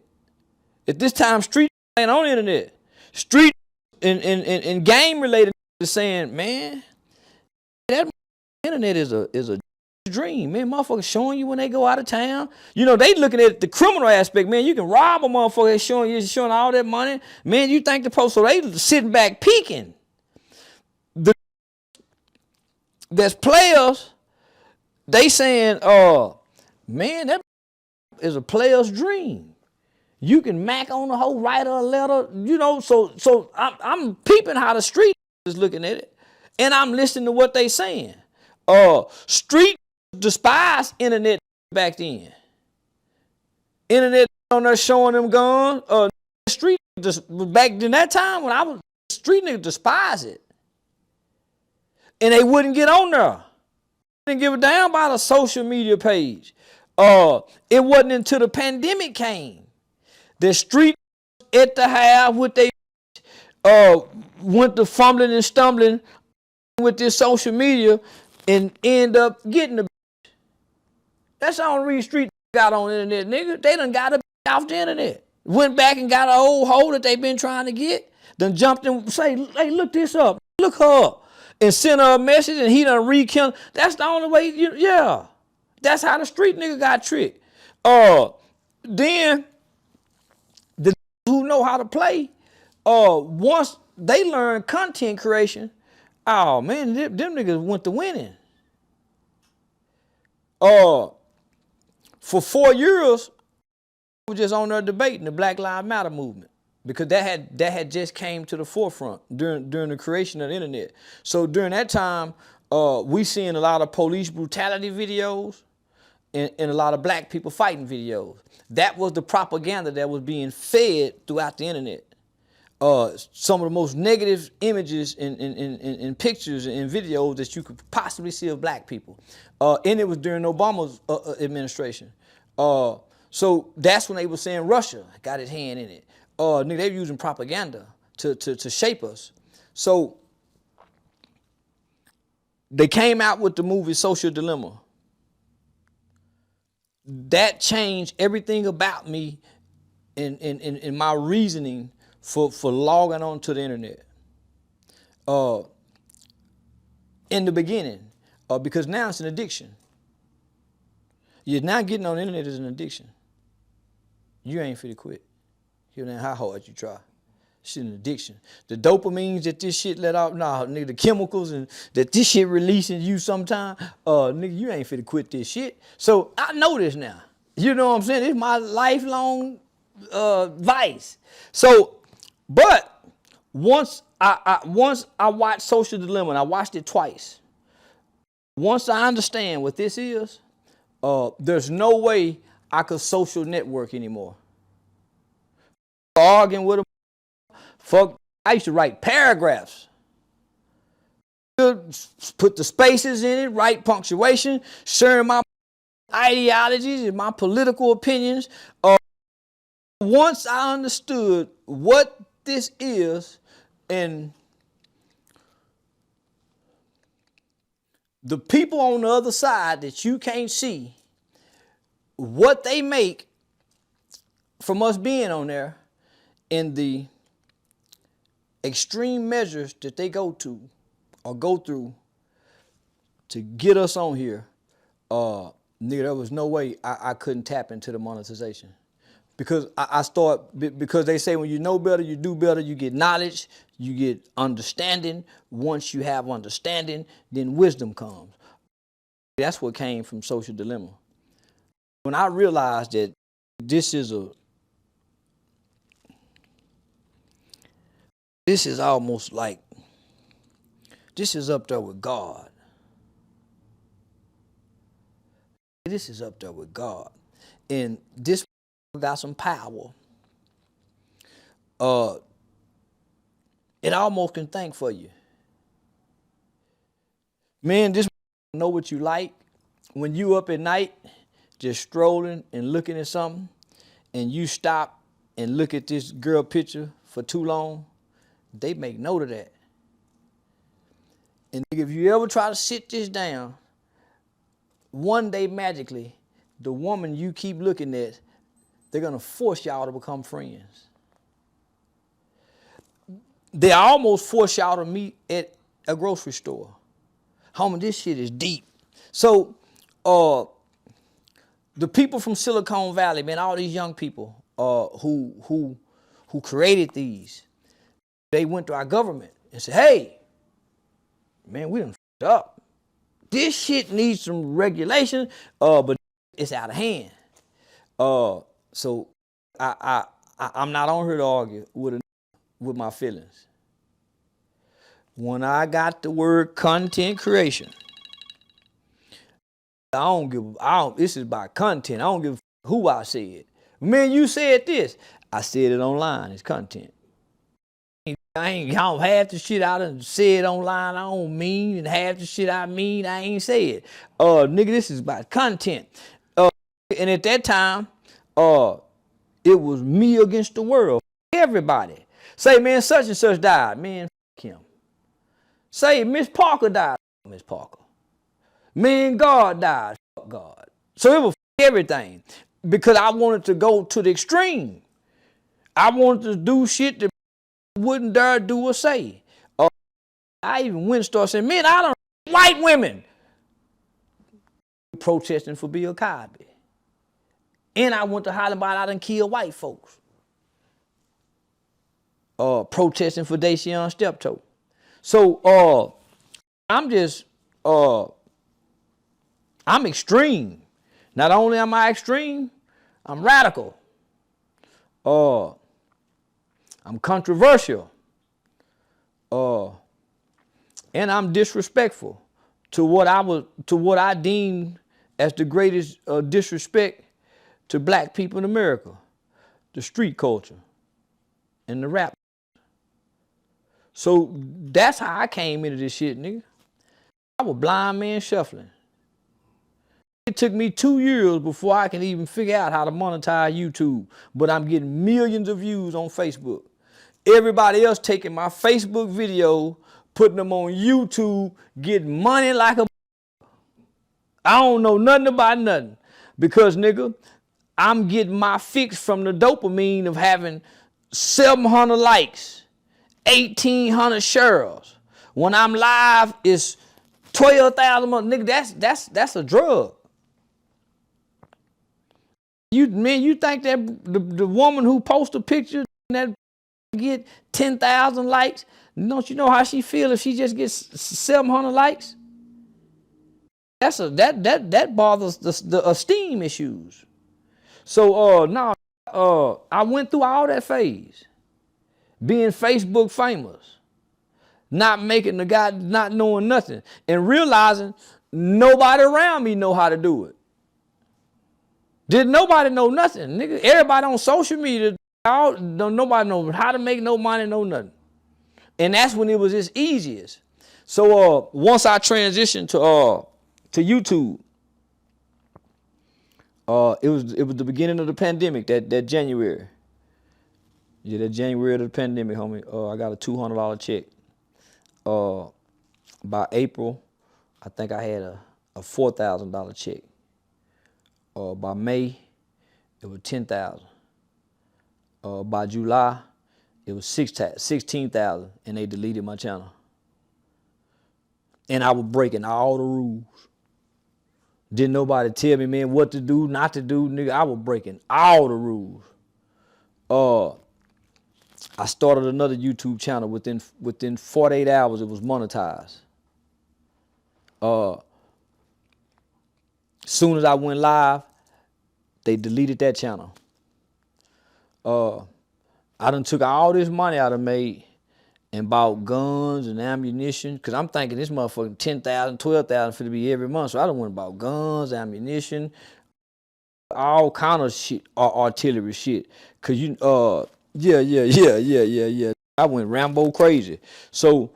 At this time, street ain't on the internet. Street and game related is saying, man, that internet is a dream, man. Motherfuckers showing you when they go out of town. You know, they looking at the criminal aspect, man. You can rob a motherfucker showing all that money. Man, you think the post, so they sitting back peeking. There's players, they saying, man, that is a player's dream. You can mac on the whole, write a letter, so I'm peeping how the street is looking at it. And I'm listening to what they saying. Street despised internet back then. Internet on there showing them guns. Street just back in that time when I was street niggas despise it. And they wouldn't get on there. They didn't give a damn about a social media page. It wasn't until the pandemic came. The street at the house with they went to fumbling and stumbling with this social media and end up getting the bitch. That's the only reason street got on the internet, nigga. They done got a bitch off the internet. Went back and got an old hoe that they been trying to get. Then jumped and say, hey, look this up. Look her up. And sent her a message and he done rekindled. That's the only way, yeah. That's how the street nigga got tricked. Then the who know how to play, once they learn content creation, oh man, them niggas went to winning. For 4 years, we were just on there debating the Black Lives Matter movement because that had just came to the forefront during the creation of the internet. So during that time, we seen a lot of police brutality videos and a lot of black people fighting videos. That was the propaganda that was being fed throughout the internet. Some of the most negative images and pictures and videos that you could possibly see of black people. And it was during Obama's administration. So that's when they were saying Russia got his hand in it. Nigga, they were using propaganda to shape us. So they came out with the movie Social Dilemma. That changed everything about me in my reasoning for logging on to the internet. In the beginning, because now it's an addiction. You're now getting on the internet is an addiction. You ain't fit to quit. You know how hard you try. Shit an addiction. The dopamines that this shit let out, nigga, the chemicals and that this shit releasing you sometime, nigga, you ain't fit to quit this shit. So I know this now. You know what I'm saying? It's my lifelong vice. So, but once I watched Social Dilemma, and I watched it twice. Once I understand what this is, there's no way I could social network anymore. Arguing with them. Fuck, I used to write paragraphs. Put the spaces in it, write punctuation, sharing my ideologies and my political opinions. Once I understood what this is and the people on the other side that you can't see, what they make from us being on there and the extreme measures that they go to or go through to get us on here, nigga, there was no way I couldn't tap into the monetization. Because because they say when you know better, you do better, you get knowledge, you get understanding. Once you have understanding, then wisdom comes. That's what came from Social Dilemma. When I realized that this is almost like, this is up there with God. This is up there with God. And this got some power. It almost can think for you. Man, this know what you like. When you up at night, just strolling and looking at something, and you stop and look at this girl picture for too long, they make note of that. And if you ever try to sit this down, one day magically, the woman you keep looking at, they're gonna force y'all to become friends. They almost force y'all to meet at a grocery store. Homie, this shit is deep. So, the people from Silicon Valley, man, all these young people who created these, they went to our government and said, hey, man, we done f***ed up. This shit needs some regulation, but it's out of hand. So I'm not on here to argue with my feelings. When I got the word content creation, this is about content. I don't give a who I said. Man, you said this. I said it online. It's content. I don't half the shit I done said online I don't mean, and half the shit I mean I ain't said. Nigga, this is about content. And at that time, it was me against the world. Everybody. Say, man, such and such died. Man, f*** him. Say, Miss Parker died. Miss Parker. Man, God died. Fuck God. So it was everything. Because I wanted to go to the extreme. I wanted to do shit that wouldn't dare do or say. I even went and started saying, man, I don't white women protesting for Bill Cosby. And I went to holler about I done killed white folks. Protesting for Dacian Steptoe. So I'm extreme. Not only am I extreme, I'm radical. I'm controversial. And I'm disrespectful to what I deemed as the greatest disrespect to black people in America, the street culture and the rap. So that's how I came into this shit, nigga. I was blind man shuffling. It took me 2 years before I can even figure out how to monetize YouTube, but I'm getting millions of views on Facebook. Everybody else taking my Facebook video, putting them on YouTube, getting money like a... I don't know nothing about nothing. Because, nigga, I'm getting my fix from the dopamine of having 700 likes, 1,800 shares. When I'm live, it's 12,000 months. Nigga, that's a drug. You think that the woman who posts a picture that get 10,000 likes, don't you know how she feel if she just gets 700 likes? That bothers the esteem issues. So I went through all that phase, being Facebook famous, not making the guy, not knowing nothing, and realizing nobody around me know how to do it. Didn't nobody know nothing, nigga. Everybody on social media, nobody know how to make no money, no nothing. And that's when it was its easiest. So once I transitioned to YouTube, it was the beginning of the pandemic, that January. Yeah, that January of the pandemic, homie. I got a $200 check. By April, I think I had a $4,000 check. By May, it was $10,000. By July, it was $16,000, and they deleted my channel. And I was breaking all the rules. Didn't nobody tell me, man, what to do, not to do, nigga. I was breaking all the rules. I started another YouTube channel within 48 hours. It was monetized. Soon as I went live, they deleted that channel. I done took all this money I done made and bought guns and ammunition, cause I'm thinking this motherfucking 10,000, 12,000 for to be every month. So I done went and bought guns, ammunition, all kind of shit, artillery shit. Cause yeah. I went Rambo crazy. So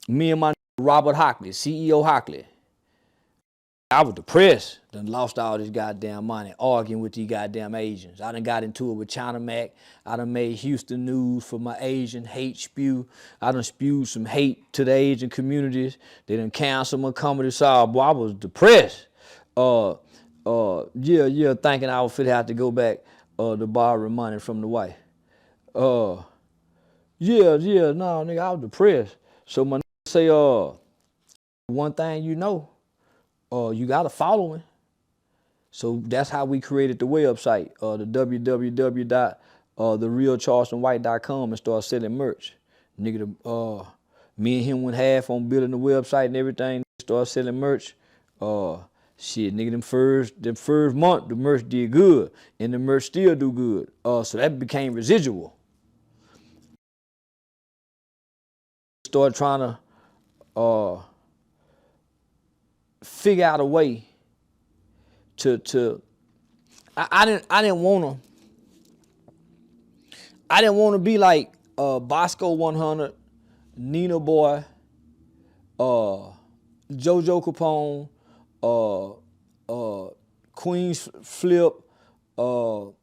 me and my Robert Hockley, CEO Hockley, I was depressed. Done lost all this goddamn money arguing with these goddamn Asians. I done got into it with China Mac. I done made Houston news for my Asian hate spew. I done spewed some hate to the Asian communities. They done canceled my comedy show. Boy, I was depressed. Thinking I would fit have to go back to borrow money from the wife. No, nigga, I was depressed. So my nigga say, one thing you know, you got a following. So that's how we created the website, the www.therealcharlestonwhite.com, and started selling merch. Nigga, me and him went half on building the website and everything. Started selling merch. Shit, nigga, them first month, the merch did good, and the merch still do good. So that became residual. Started trying to figure out a way to I didn't want to be like Bosco 100, Nina Boy, JoJo Capone, Queens Flip, who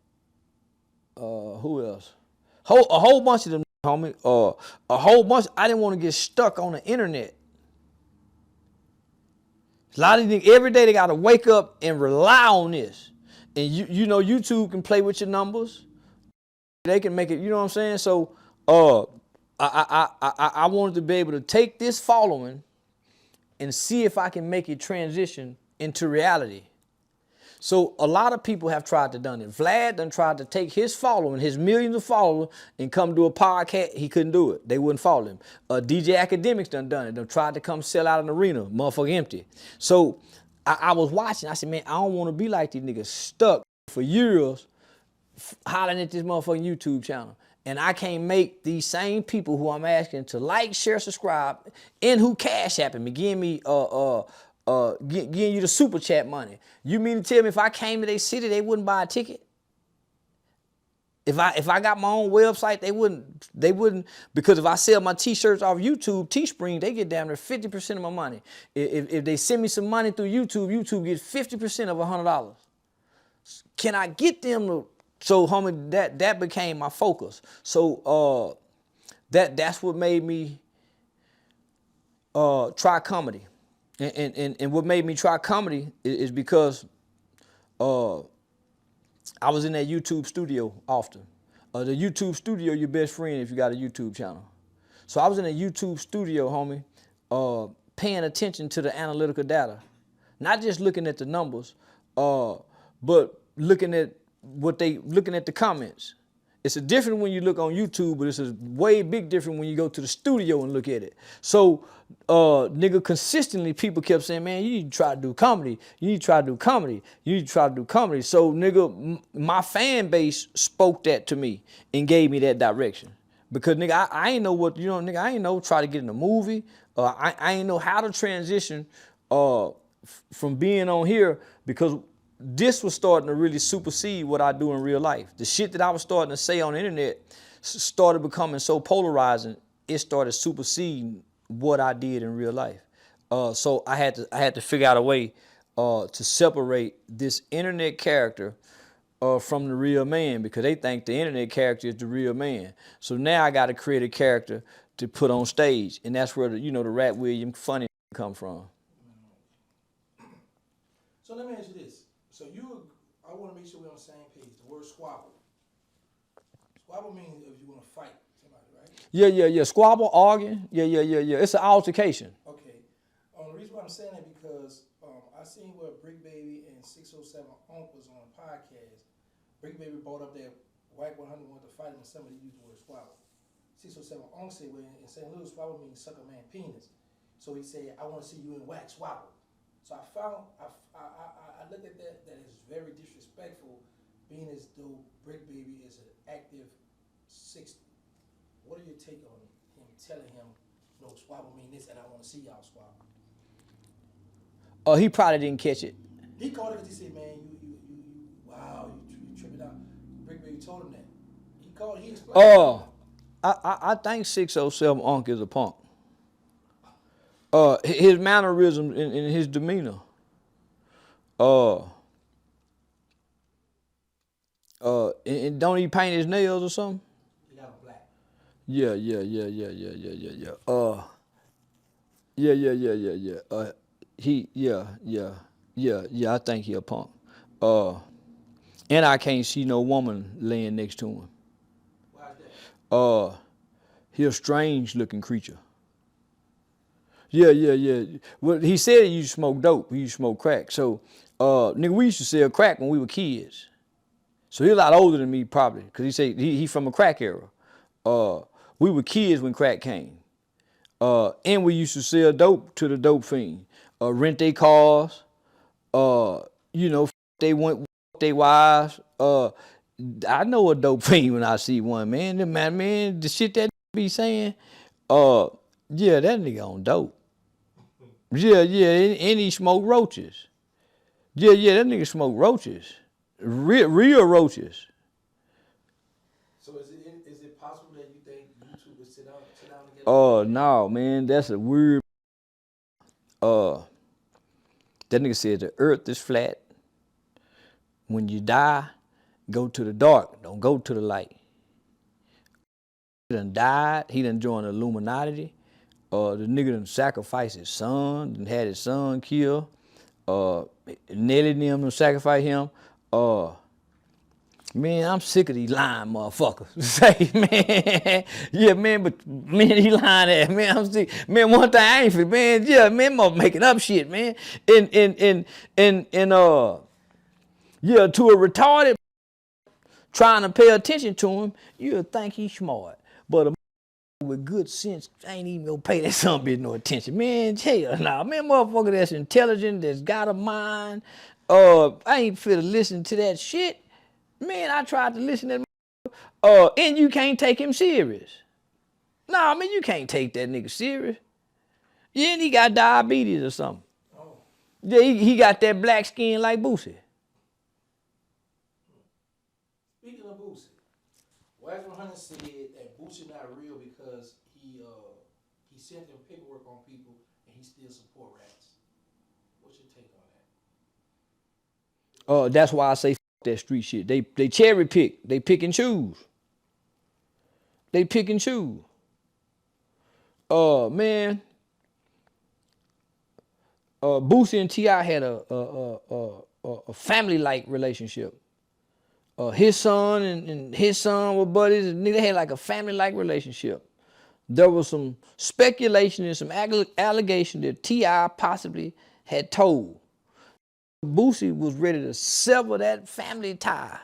else? A whole bunch of them, homie. A whole bunch. I didn't want to get stuck on the internet. A lot of things, every day they gotta wake up and rely on this. And you know, YouTube can play with your numbers. They can make it, you know what I'm saying? So I wanted to be able to take this following and see if I can make it transition into reality. So a lot of people have tried to done it. Vlad done tried to take his following, his millions of followers, and come do a podcast. He couldn't do it. They wouldn't follow him. DJ Academics done it. They tried to come sell out an arena, motherfucker empty. So I was watching. I said, man, I don't want to be like these niggas stuck for years hollering at this motherfucking YouTube channel. And I can't make these same people who I'm asking to like, share, subscribe, and who cash apping me, giving me getting you the super chat money. You mean to tell me if I came to their city, they wouldn't buy a ticket? If I got my own website, they wouldn't, because if I sell my t-shirts off YouTube, Teespring, they get down to 50% of my money. If they send me some money through YouTube, YouTube gets 50% of $100. Can I get them to, so homie, that became my focus. So that's what made me try comedy. And what made me try comedy is because I was in that YouTube studio often. The YouTube studio, your best friend if you got a YouTube channel. So I was in a YouTube studio, homie, paying attention to the analytical data. Not just looking at the numbers, but looking at the comments. It's a different when you look on YouTube, but it's a way big different when you go to the studio and look at it. So, nigga, consistently people kept saying, man, you need to try to do comedy. You need to try to do comedy. You need to try to do comedy. So, nigga, my fan base spoke that to me and gave me that direction. Because, nigga, I ain't know what, you know, nigga, I ain't know try to get in a movie. I ain't know how to transition from being on here, because this was starting to really supersede what I do in real life. The shit that I was starting to say on the internet started becoming so polarizing, it started superseding what I did in real life. So I had to figure out a way to separate this internet character from the real man, because they think the internet character is the real man. So now I got to create a character to put on stage, and that's where the Rat William funny come from. So let me ask you this. So I want to make sure we're on the same page. The word squabble. Squabble means if you want to fight somebody, right? Yeah. Squabble, arguing. Yeah. It's an altercation. Okay. The reason why I'm saying that because I seen where Brick Baby and 607 Unc was on a podcast. Brick Baby brought up that White 100 wanted to fight him, and somebody used the word squabble. 607 Unc said, well, in St. Louis, squabble means suck a man's penis. So he said, I want to see you in wax squabble. So I look at that is very disrespectful, being as though Brick Baby is an active 60. What are your take on him telling him, no, swap mean this, and I want to see y'all swap? He probably didn't catch it. He called it because he said, man, wow, you tripping out. Brick Baby told him that. He called, he explained. I think 607 Unc is a punk. His mannerisms and his demeanor. And don't he paint his nails or something? He got him black. Yeah. I think he a punk. And I can't see no woman laying next to him. Why is that? He a strange looking creature. Yeah. Well, he said he used to smoke dope. He used to smoke crack. So, nigga, we used to sell crack when we were kids. So he a lot older than me probably, cause he said he from a crack era. We were kids when crack came. And we used to sell dope to the dope fiend. Rent their cars. They went their wives. I know a dope fiend when I see one, man. The shit that be saying, that nigga on dope. Yeah, and he smoke roaches. Yeah, that nigga smoke roaches. Real roaches. So is it possible that you think YouTube would sit down and get? Oh no, man, that's a weird. That nigga said the earth is flat. When you die, go to the dark. Don't go to the light. He done died. He done joined the Illuminati. The nigga done sacrificed his son, and had his son killed. Nelly and them sacrifice him. Man, I'm sick of these lying motherfuckers. Say, man, yeah, man, but man, he lying at man. I'm sick. Man, one thing I ain't for, man, yeah, man, I'm making up shit, man. To a retarded trying to pay attention to him, you'll think he's smart. But a with good sense ain't even gonna pay that son bitch no attention. Man, hell nah, man, motherfucker that's intelligent, that's got a mind. I ain't fit to listen to that shit. Man, I tried to listen to that, and you can't take him serious. Nah, man, you can't take that nigga serious. Yeah, and he got diabetes or something. Oh. Yeah, he got that black skin like Boosie. Speaking of Boosie, Wax 100 said that Boosie not real because he sent them paperwork on people and he still support rats. What's your take on that? That's why I say that street shit. They cherry pick. They pick and choose. Man. Boosie and T.I. had a family-like relationship. His son and his son were buddies. And they had like a family-like relationship. There was some speculation and some allegation that T.I. possibly had told. Boosie was ready to sever that family tie.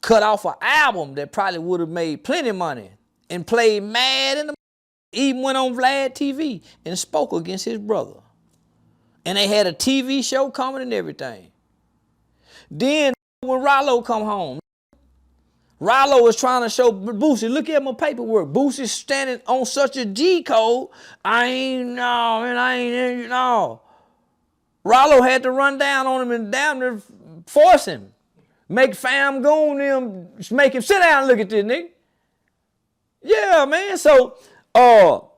Cut off an album that probably would have made plenty money and played mad in the even went on Vlad TV and spoke against his brother. And they had a TV show coming and everything. Then when Rollo come home, Rollo was trying to show Boosie, look at my paperwork. Boosie's standing on such a G code. I ain't know. Rollo had to run down on him and down there force him. Make Fam Goon them, make him sit down and look at this nigga. Yeah, man. So, now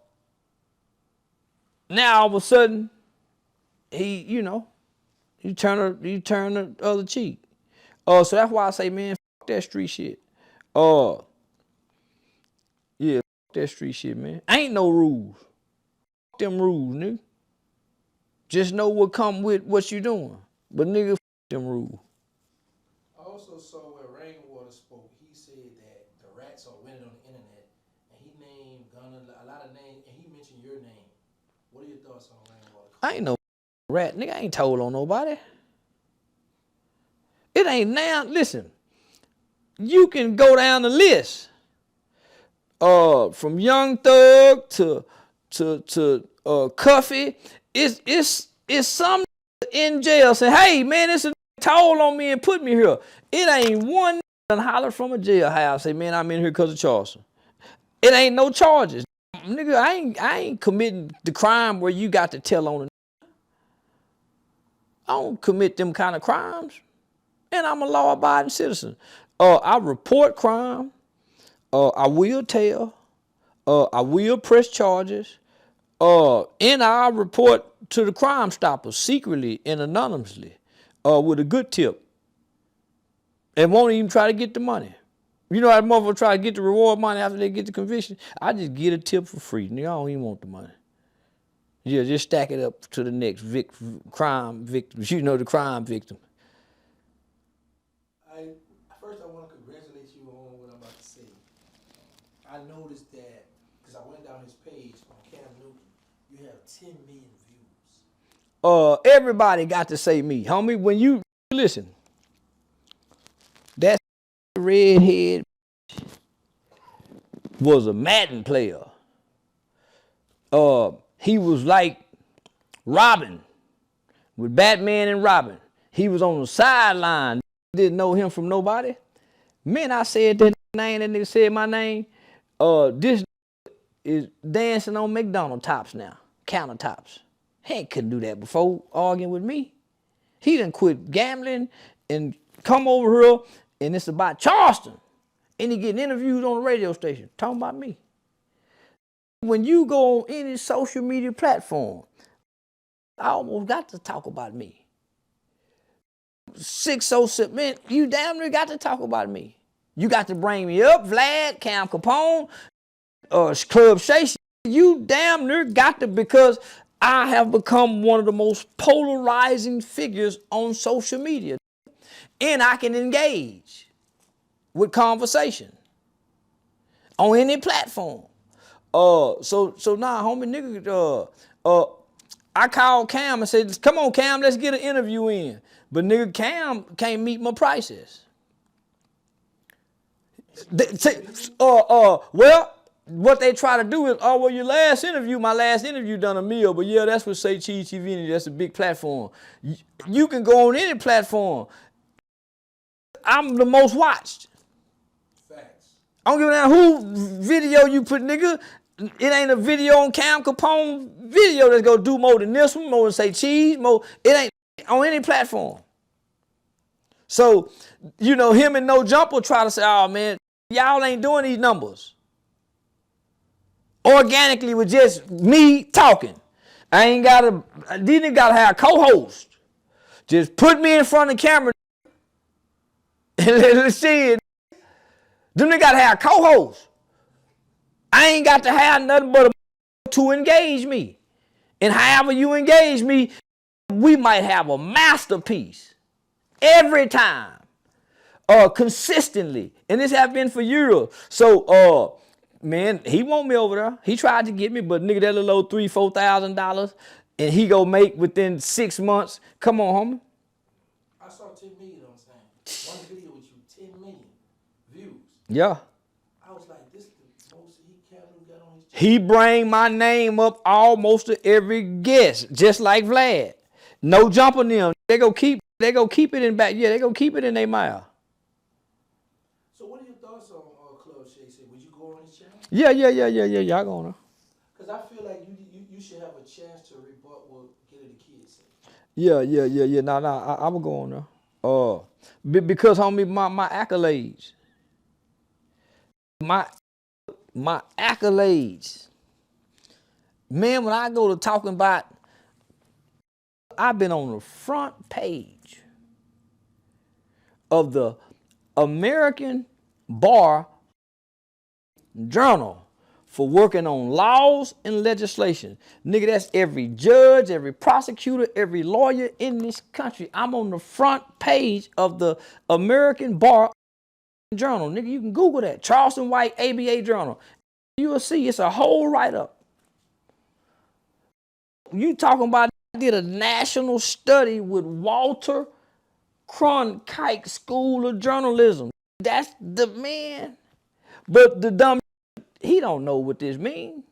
all of a sudden, he turn the other cheek. So that's why I say, man, fuck that street shit. Fuck that street shit, man. Ain't no rules. Fuck them rules, nigga. Just know what come with what you doing. But nigga, fuck them rules. I also saw where Rainwater spoke. He said that the rats are winning on the internet, and he named Gunna a lot of names, and he mentioned your name. What are your thoughts on Rainwater? I ain't no rat, nigga. I ain't told on nobody. It ain't now. Listen, you can go down the list. From Young Thug to Cuffy, it's It's some in jail say, hey, man, this is told on me and put me here. It ain't one holler from a jailhouse say, man, I'm in here because of Charleston. It ain't no charges. Nigga, I ain't committing the crime where you got to tell on it. I don't commit them kind of crimes. And I'm a law-abiding citizen. I report crime. I will tell. I will press charges. And I report to the Crime Stoppers secretly and anonymously with a good tip. And won't even try to get the money. You know how the motherfucker try to get the reward money after they get the conviction? I just get a tip for free. Nigga, I don't even want the money. Yeah, just stack it up to the next crime victim. You know, the crime victim. First, I want to congratulate you on what I'm about to say. I noticed that, because I went down his page on Cam Newton, you have 10 million views. Everybody got to say me. Homie, when you listen, that redhead was a Madden player. He was like Robin, with Batman and Robin. He was on the sideline. Didn't know him from nobody. Man, I said that name, that nigga said my name. This is dancing on McDonald's tops now, countertops. He couldn't do that before arguing with me. He done quit gambling and come over here, and it's about Charleston. And he getting interviews on the radio station talking about me. When you go on any social media platform, I almost got to talk about me. 607, man, you damn near got to talk about me. You got to bring me up, Vlad, Cam Capone, Club Shay. You damn near got to, because I have become one of the most polarizing figures on social media. And I can engage with conversation on any platform. So nah, homie, nigga, I called Cam and said, come on, Cam, let's get an interview in. But nigga, Cam can't meet my prices. Well, what they try to do is, oh, well, your last interview, my last interview done a meal, but yeah, that's what Say Cheese TV, and that's a big platform. You can go on any platform. I'm the most watched. Facts. I don't give a damn who video you put, nigga. It ain't a video on Cam Capone video that's gonna do more than this one, more than Say Cheese, more. It ain't on any platform. So, you know, him and No Jumper try to say, oh man, y'all ain't doing these numbers organically with just me talking. I ain't gotta, didn't gotta have a co-host. Just put me in front of the camera and let's see it. Then they gotta have a co-host. I ain't got to have nothing but a to engage me. And however you engage me, we might have a masterpiece every time, consistently. And this has been for years. So, man, he want me over there. He tried to get me, but nigga, that little old $3,000-$4,000, and he go make within 6 months. Come on, homie. I saw 10 million, I'm saying. One video with you, 10 million views. Yeah. I was like, this is the most he got on his channel. He bring my name up almost to every guest, just like Vlad. No jumping them. They go keep it in back. Yeah, they go keep it in their mouth. So what are your thoughts on Club Shay? Would you go on his channel? Yeah. Y'all gonna. Because I feel like you should have a chance to rebut what Get It the Kids say. Yeah. Nah, I will go on there. Because homie, my accolades. My accolades. Man, when I go to talking about, I've been on the front page of the American Bar Journal for working on laws and legislation. Nigga, that's every judge, every prosecutor, every lawyer in this country. I'm on the front page of the American Bar Journal. Nigga, you can Google that. Charleston White ABA Journal. You will see it's a whole write-up. You talking about, I did a national study with Walter Cronkite School of Journalism. That's the man. But the dumb, he don't know what this means.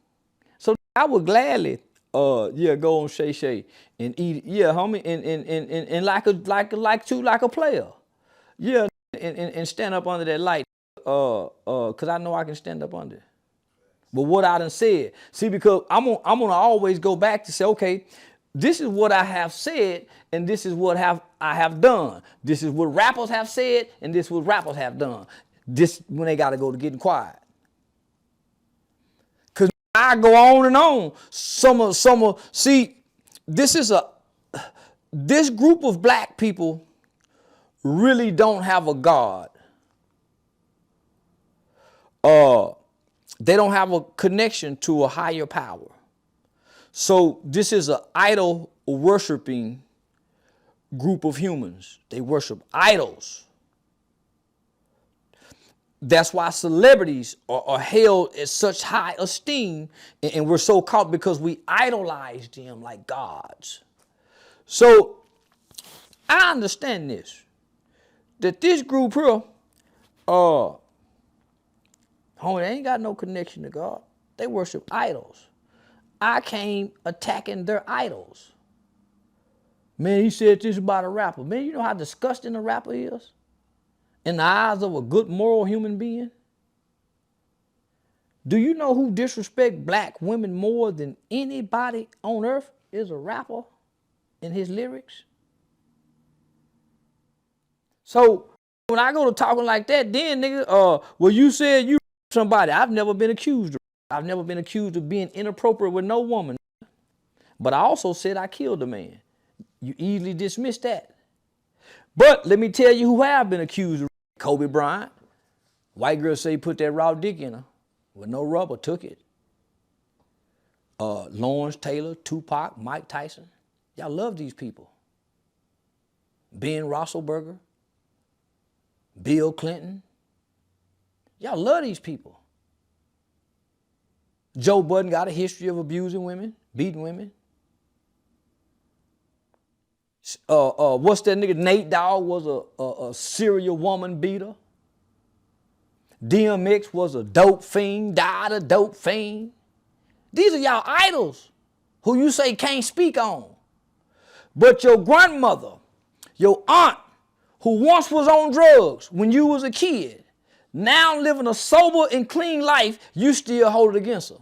So I would gladly Yeah, go on Shay Shay and eat. Yeah, homie, and like a player. Yeah, and stand up under that light. Cause I know I can stand up under it. But what I done said, see, because I'm gonna always go back to say, okay, this is what I have said, and this is what I have done. This is what rappers have said, and this is what rappers have done. This when they gotta go to getting quiet. Cause I go on and on. See, this group of black people really don't have a God. They don't have a connection to a higher power. So this is an idol worshiping group of humans. They worship idols. That's why celebrities are held at such high esteem, and we're so caught because we idolize them like gods. So I understand this, that this group here, homie, they ain't got no connection to God. They worship idols. I came attacking their idols. Man, he said this about a rapper. Man, you know how disgusting a rapper is? In the eyes of a good moral human being? Do you know who disrespect black women more than anybody on earth is a rapper in his lyrics? So when I go to talking like that, then nigga, well, you said you somebody. I've never been accused of being inappropriate with no woman. But I also said I killed a man. You easily dismiss that. But let me tell you who have been accused of Kobe Bryant. White girl say he put that raw dick in her with no rubber, took it. Lawrence Taylor, Tupac, Mike Tyson. Y'all love these people. Ben Roethlisberger, Bill Clinton. Y'all love these people. Joe Budden got a history of abusing women, beating women. What's that nigga? Nate Dogg was a serial woman beater. DMX was a dope fiend, died a dope fiend. These are y'all idols who you say can't speak on. But your grandmother, your aunt, who once was on drugs when you was a kid, now living a sober and clean life, you still hold it against her.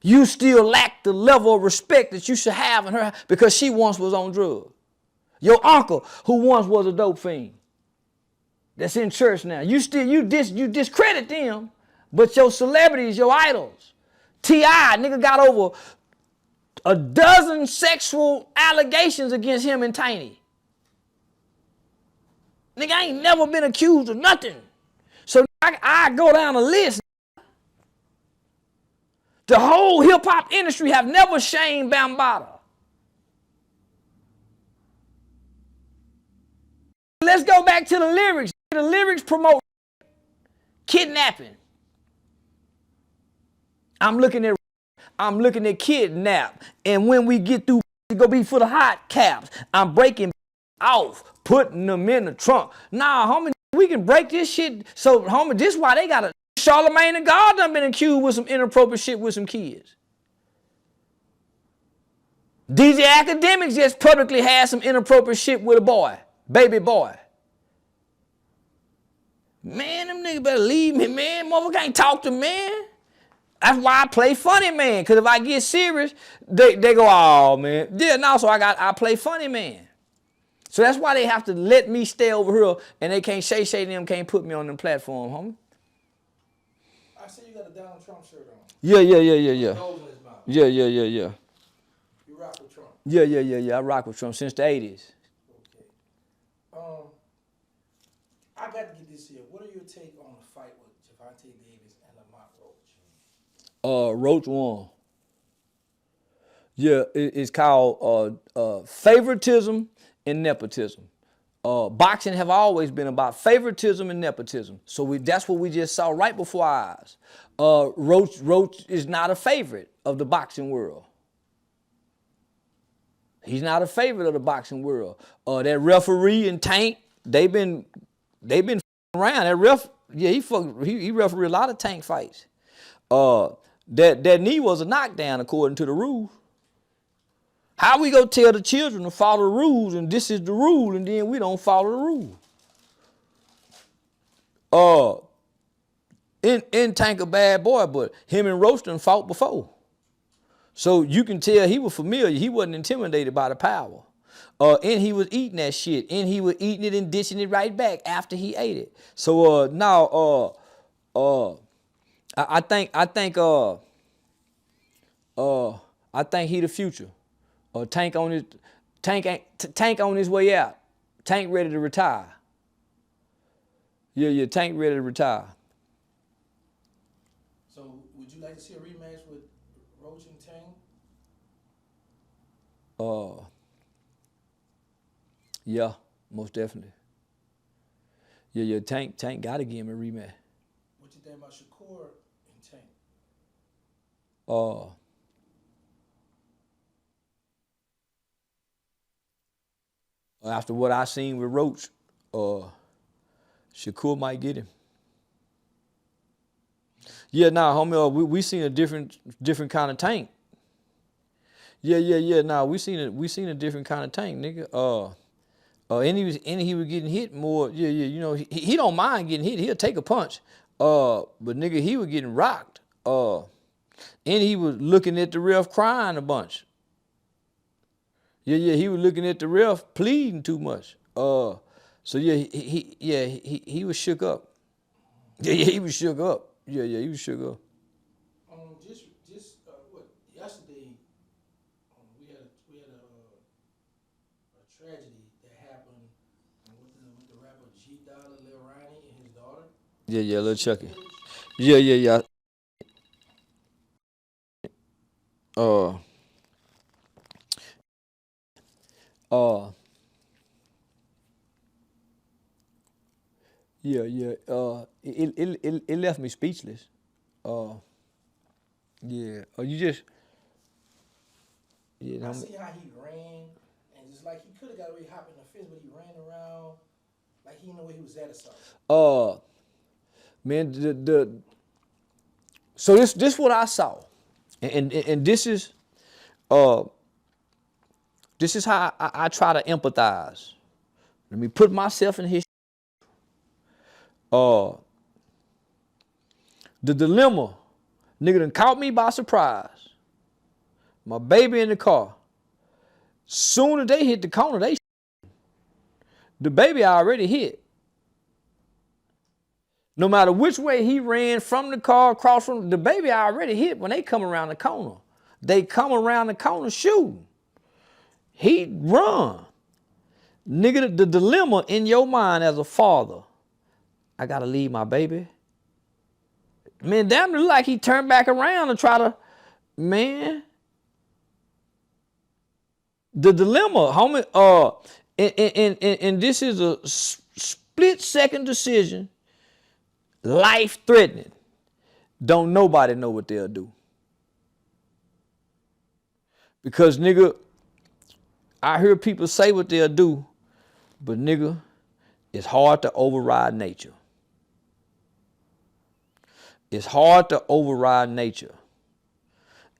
You still lack the level of respect that you should have in her because she once was on drugs. Your uncle, who once was a dope fiend, that's in church now. You discredit them, but your celebrities, your idols. T.I., nigga got over a dozen sexual allegations against him and Tiny. Nigga, I ain't never been accused of nothing. So I go down a list. The whole hip-hop industry have never shamed Bambaataa. Let's go back to the lyrics. The lyrics promote kidnapping. I'm looking at kidnap. And when we get through, it's going to be for the hot caps. I'm breaking off, putting them in the trunk. Nah, homie, we can break this shit. So, homie, this is why they got Charlemagne and God done been accused with some inappropriate shit with some kids. DJ Academics just publicly had some inappropriate shit with a boy, baby boy. Man, them niggas better leave me, man. Motherfucker can't talk to me, man. That's why I play funny man. Cause if I get serious, they go, oh man. Yeah, no, so I play funny man. So that's why they have to let me stay over here and they can't Shay them can't put me on them platform, homie. I see you got a Donald Trump shirt on. Yeah. Nose in his mouth. Yeah. You rock with Trump. Yeah. I rock with Trump since the 80s. Okay. I got to get this here. What are your take on the fight with Javante Davis and Lamont Roach? Roach won. Yeah, it's called favoritism and nepotism. Boxing have always been about favoritism and nepotism. So that's what we just saw right before our eyes. Roach is not a favorite of the boxing world. He's not a favorite of the boxing world. That referee and Tank, they've been around. That ref, yeah, he refereed a lot of Tank fights. That knee was a knockdown according to the rules. How we go tell the children to follow the rules and this is the rule and then we don't follow the rule? In Tank a bad boy, but him and Roaston fought before. So you can tell he was familiar. He wasn't intimidated by the power. And he was eating that shit. And he was eating it and dishing it right back after he ate it. So now I think he the future. Tank on his way out. Tank ready to retire. Yeah, Tank ready to retire. So would you like to see a rematch with Roach and Tank? Yeah, most definitely. Yeah, Tank gotta give him a rematch. What you think about Shakur and Tank? After what I seen with Roach, Shakur might get him. Yeah, nah, homie, we seen a different kind of Tank. Yeah. Nah, we seen a different kind of Tank, nigga. And he was getting hit more. Yeah. You know, he don't mind getting hit. He'll take a punch. But nigga, he was getting rocked. And he was looking at the ref crying a bunch. Yeah. He was looking at the ref pleading too much. So yeah, he was shook up. Yeah, he was shook up. Yeah, he was shook up. Just what yesterday we had a tragedy that happened with the rapper G Dollar, Lil Ronnie, and his daughter. Yeah, Lil Chucky. Yeah. Yeah. It left me speechless. Yeah. You just. Yeah. I see how he ran, and just like he could have got away hopping the fence, but he ran around like he knew where he was at or something. Man, so this what I saw, and this is how I try to empathize. Let me put myself in his. The dilemma, nigga done caught me by surprise. My baby in the car. Soon as they hit the corner, the baby already hit. No matter which way he ran from the car, across from the baby already hit when they come around the corner. They come around the corner shooting. He run. Nigga, the dilemma in your mind as a father, I gotta leave my baby. Man, damn near like he turned back around and try to, man. The dilemma, homie, and this is a split second decision, life threatening. Don't nobody know what they'll do. Because nigga, I hear people say what they'll do, but nigga, it's hard to override nature. It's hard to override nature.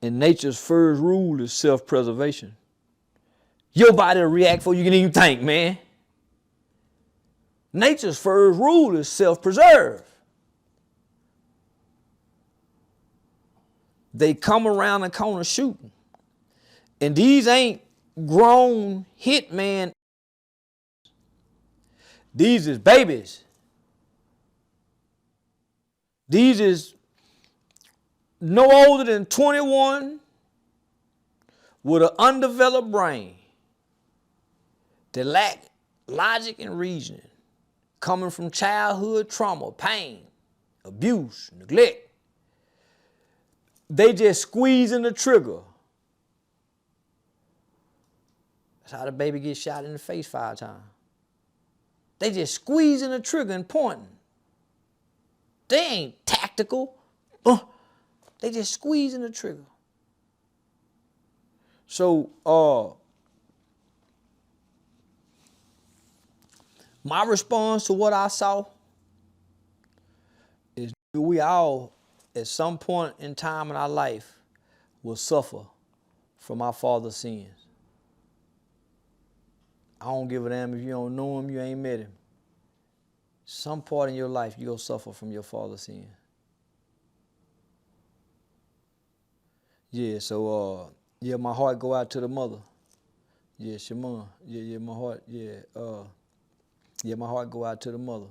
And nature's first rule is self-preservation. Your body will react before you can even think, man. Nature's first rule is self-preserve. They come around the corner shooting. And these ain't grown hitman. These is babies. These is no older than 21 with an undeveloped brain. They lack logic and reasoning, coming from childhood trauma, pain, abuse, neglect. They just squeezing the trigger. That's how the baby gets shot in the face 5 times. They just squeezing the trigger and pointing. They ain't tactical. They just squeezing the trigger. So, my response to what I saw is we all at some point in time in our life will suffer from our father's sins. I don't give a damn if you don't know him, you ain't met him. Some part in your life, you're going to suffer from your father's sins. Yeah, so, yeah, my heart go out to the mother. Yeah, Shimon. Yeah, my heart, yeah. Yeah, my heart go out to the mother.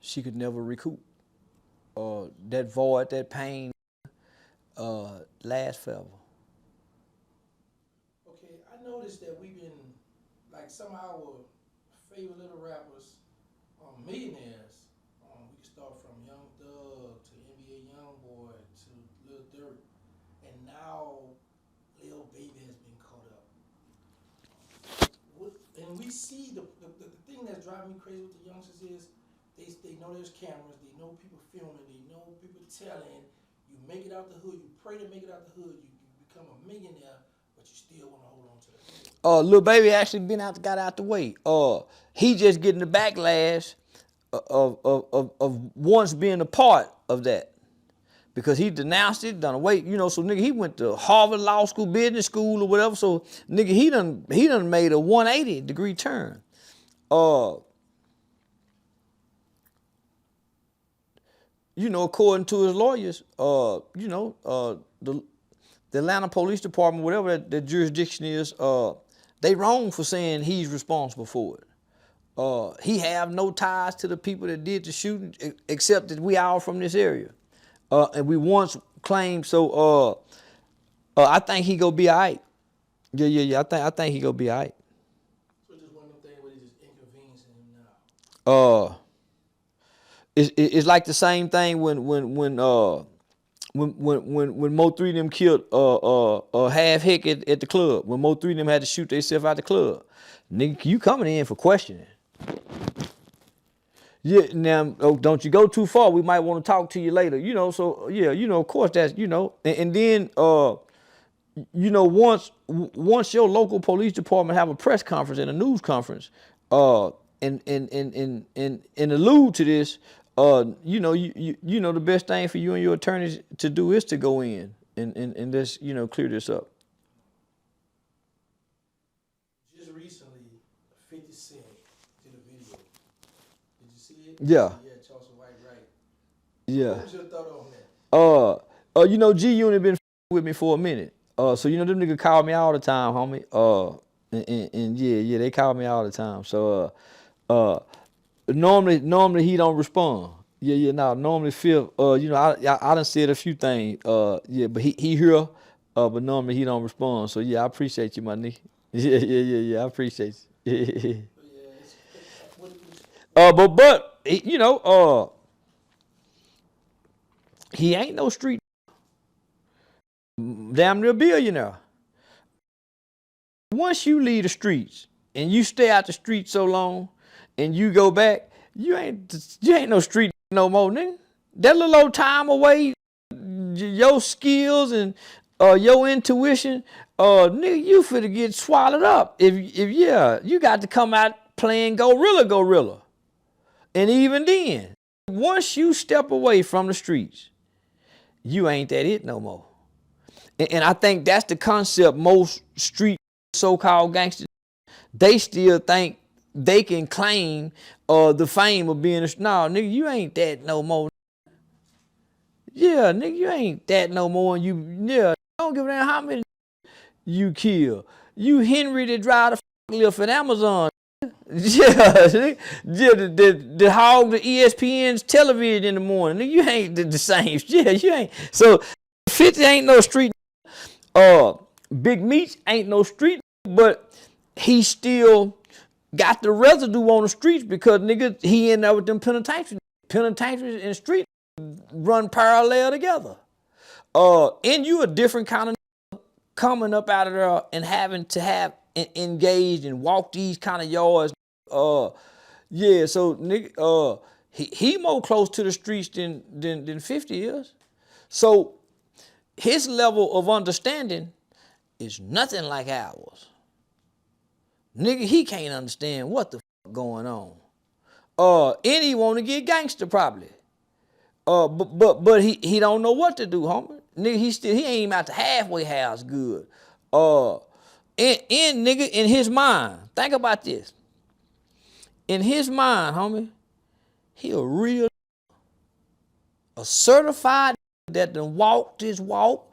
She could never recoup. That void, that pain, lasts forever. Okay, I noticed that we've been, like, some of our favorite little rappers, millionaires. We can start from Young Thug to NBA Youngboy to Lil Durk, and now Lil Baby has been caught up. And we see the thing that's driving me crazy with the youngsters is they know there's cameras, they know people filming, they know people telling. You make it out the hood, you pray to make it out the hood, you become a millionaire, but you still want to hold on to the hood. Lil Baby actually got out the way. He just getting the backlash of once being a part of that. Because he denounced it, done away, so nigga, he went to Harvard Law School, business school or whatever, so nigga, he done made a 180-degree turn. According to his lawyers, the Atlanta Police Department, whatever that jurisdiction is, they wrong for saying he's responsible for it. He have no ties to the people that did the shooting, except that we all from this area. And we once claimed, so I think he gonna be all right. Yeah. I think he gonna be all right. So just one of them things where they just inconveniencing him now. It's like the same thing when Mo3 them killed Half Hick at the club. When Mo3 them had to shoot themselves out the club. Nigga, you coming in for questioning. Yeah, now, don't you go too far. We might want to talk to you later. So, yeah, of course that's, and then, once your local police department have a press conference and a news conference, and allude to this, the best thing for you and your attorneys to do is to go in and just, clear this up. Just recently, 50 Cent did a video. Did you see it? Yeah. Yeah, Charleston White, right? Yeah. What was your thought on that? G-Unit been with me for a minute. So them niggas call me all the time, homie. And yeah, they call me all the time. So normally he don't respond. Yeah, normally Phil, I done said a few things. Yeah, but he here, but normally he don't respond. So yeah, I appreciate you, my nigga. Yeah, I appreciate you. But he ain't no street damn near billionaire. Once you leave the streets and you stay out the streets so long and you go back, you ain't no street no more, nigga. That little old time away, your skills and your intuition, nigga, you finna get swallowed up. If you got to come out playing gorilla. And even then, once you step away from the streets, you ain't that it no more. And I think that's the concept most street so-called gangsters, they still think they can claim the fame of being no, nigga, you ain't that no more. Yeah, nigga, you ain't that no more. And I don't give a damn how many you kill. You Henry that drive the lift at Amazon. Yeah, the hog the ESPN's television in the morning. Nigga, you ain't the same. Yeah, you ain't. So 50 ain't no street. Big Meech ain't no street, but he still got the residue on the streets because nigga, he in there with them penitentiaries. Penitentiaries and street run parallel together. And you a different kind of coming up out of there and having to have engaged and walk these kind of yards. Yeah, so nigga, he more close to the streets than 50 is. So his level of understanding is nothing like ours. Nigga, he can't understand what the fuck going on. And he want to get gangster probably. But he don't know what to do, homie. Nigga, he ain't even out the halfway house good. Nigga, in his mind, think about this. In his mind, homie, he a certified that done walked his walk.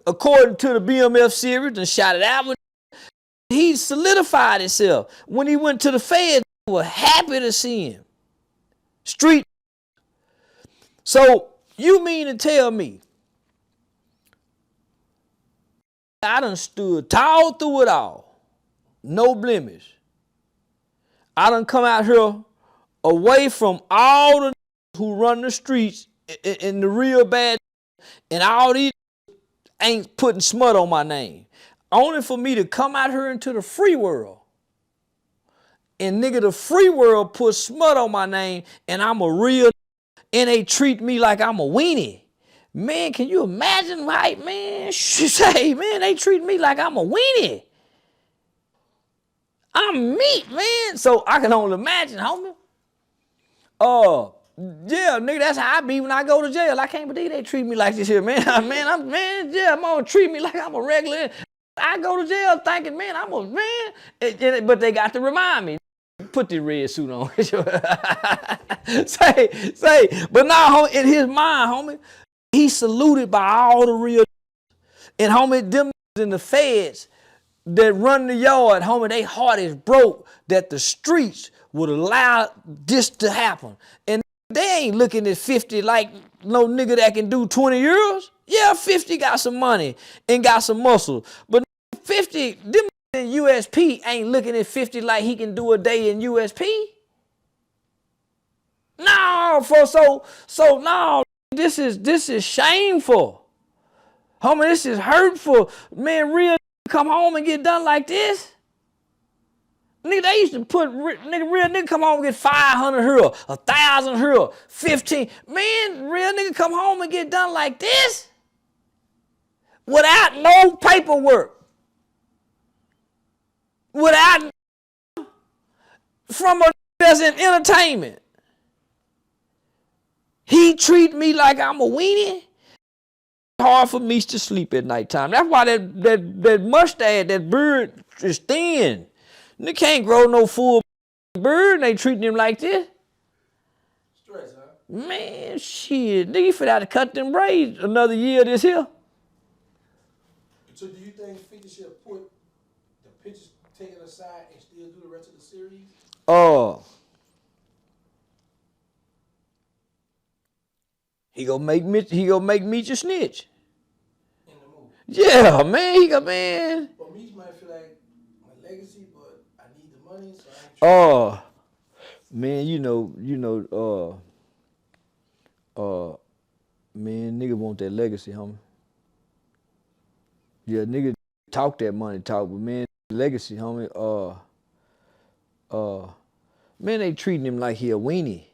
According to the BMF series, and shot it out. He solidified himself. When he went to the feds, they were happy to see him. Street. So you mean to tell me I done stood tall through it all, no blemish. I done come out here away from all the who run the streets in the real bad, and all these ain't putting smut on my name. Only for me to come out here into the free world. And nigga, the free world put smut on my name, and I'm a real, and they treat me like I'm a weenie. Man, can you imagine, right, man? Say, man, they treat me like I'm a weenie. I'm meat, man. So I can only imagine, homie. Yeah, nigga, that's how I be when I go to jail. I can't believe they treat me like this here, man. I'm gonna treat me like I'm a regular. I go to jail thinking, man, I'm a man. But they got to remind me. Put the red suit on. say. But now, in his mind, homie, he's saluted by all the real. And homie, them in the feds that run the yard, homie, they heart is broke that the streets would allow this to happen. And they ain't looking at 50 like no nigga that can do 20 years. Yeah, 50 got some money and got some muscle. But 50, them in USP ain't looking at 50 like he can do a day in USP. No, no, this is shameful. Homie, this is hurtful. Man, real come home and get done like this. Nigga, they used to put, real nigga come home and get 500 here, 1,000 here, 15. Man, real nigga come home and get done like this without no paperwork. Without, from a that's in entertainment. He treat me like I'm a weenie. Hard for me to sleep at nighttime. That's why that mustache, that beard is thin. They can't grow no full bird and they treating him like this. Stress, huh? Man, shit. Nigga, you fit out to cut them braids another year this here. So do you think 50 should put the pictures taken aside and still do the rest of the series? He gonna make Meech a snitch. In the movie? Yeah, man, man. But Meech might feel like my legacy, but I need the money, so I ain't man, man, nigga want that legacy, homie. Yeah, nigga talk that money talk, but man, legacy, homie. Man, they treating him like he a weenie.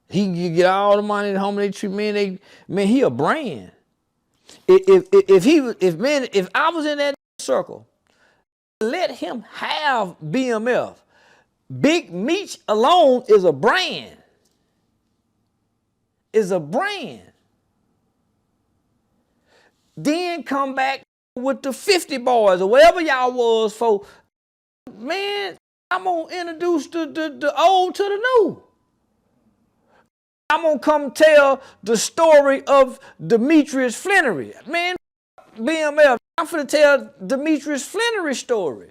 He can get all the money, homie. They treat man, he a brand. If I was in that circle, let him have BMF. Big Meech alone is a brand. Is a brand. Then come back with the 50 boys or whatever y'all was for. Man, I'm gonna introduce the old to the new. I'm gonna come tell the story of Demetrius Flannery. Man, BMF, I'm finna tell Demetrius Flannery's story.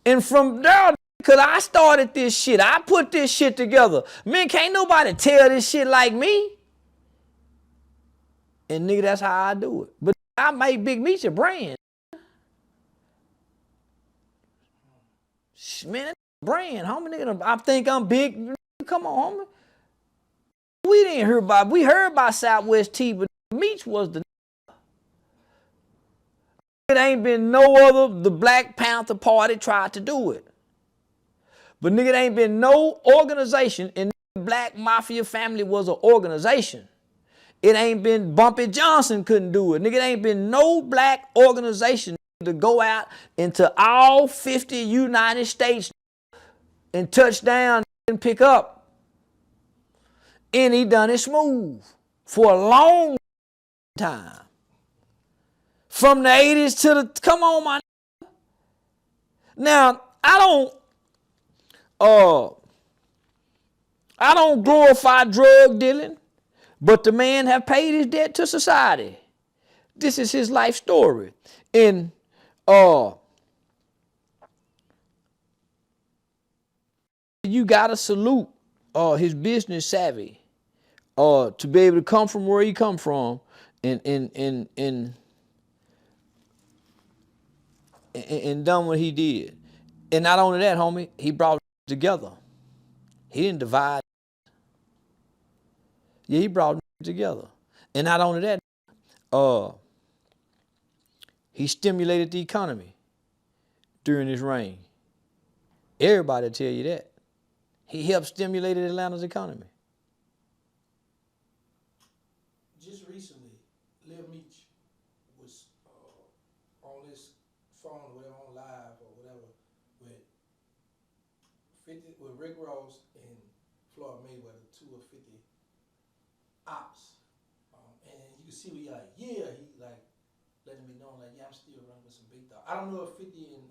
And from there, cause I started this shit, I put this shit together. Man, can't nobody tell this shit like me. And nigga, that's how I do it. But I make Big Meech a brand. Man, that's a brand, homie. Nigga, I think I'm big. Come on, homie. We heard about Southwest T, but Meech was the. It ain't been no other, the Black Panther Party tried to do it. But nigga, it ain't been no organization, and the Black Mafia family was an organization. It ain't been Bumpy Johnson couldn't do it. Nigga, it ain't been no black organization to go out into all 50 United States and touch down and pick up. And he done it smooth for a long time. From the 80s to the, come on, my. Now, I don't glorify drug dealing, but the man have paid his debt to society. This is his life story. And you gotta salute his business savvy to be able to come from where he come from and done what he did. And not only that, homie, he brought it together. He didn't divide. Yeah, he brought it together. And not only that, he stimulated the economy during his reign. Everybody tell you that. He helped stimulate Atlanta's economy. Just recently, Lil Meech was on his phone or whatever, on live or whatever, with Rick Ross and Floyd Mayweather, 2 of 50 ops. And you can see he like, yeah, he like letting me know, like, yeah, I'm still running with some big dog. I don't know if 50 and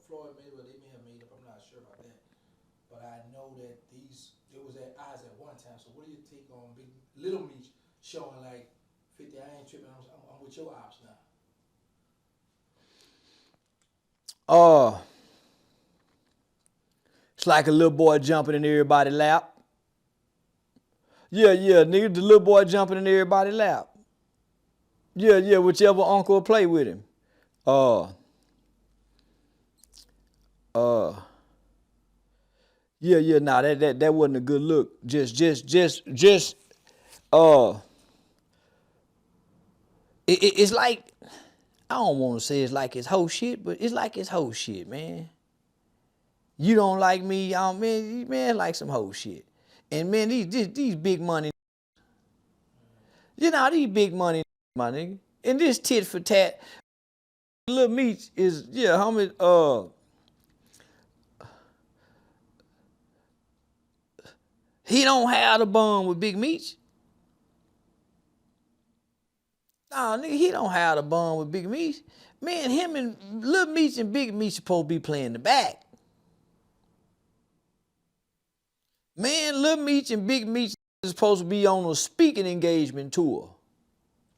Floyd Mayweather, they may have made up, I'm not sure about that. But I know that it was at odds at one time. So what do you take on Big Little Meech showing like 50, I ain't tripping, I'm with your ops now? It's like a little boy jumping in everybody's lap. Yeah, nigga, the little boy jumping in everybody's lap. Yeah, whichever uncle will play with him. Nah, that wasn't a good look. It's like, I don't want to say it's like it's whole shit, but it's like it's whole shit, man. You don't like me, man, like some whole shit. And man, these big money, these big money, my nigga. And this tit for tat, Lil Meech is, homie, he don't have the bond with Big Meech. Nah, nigga, he don't have the bond with Big Meech. Man, him and Lil Meech and Big Meech supposed to be playing the back. Man, Lil Meech and Big Meech is supposed to be on a speaking engagement tour,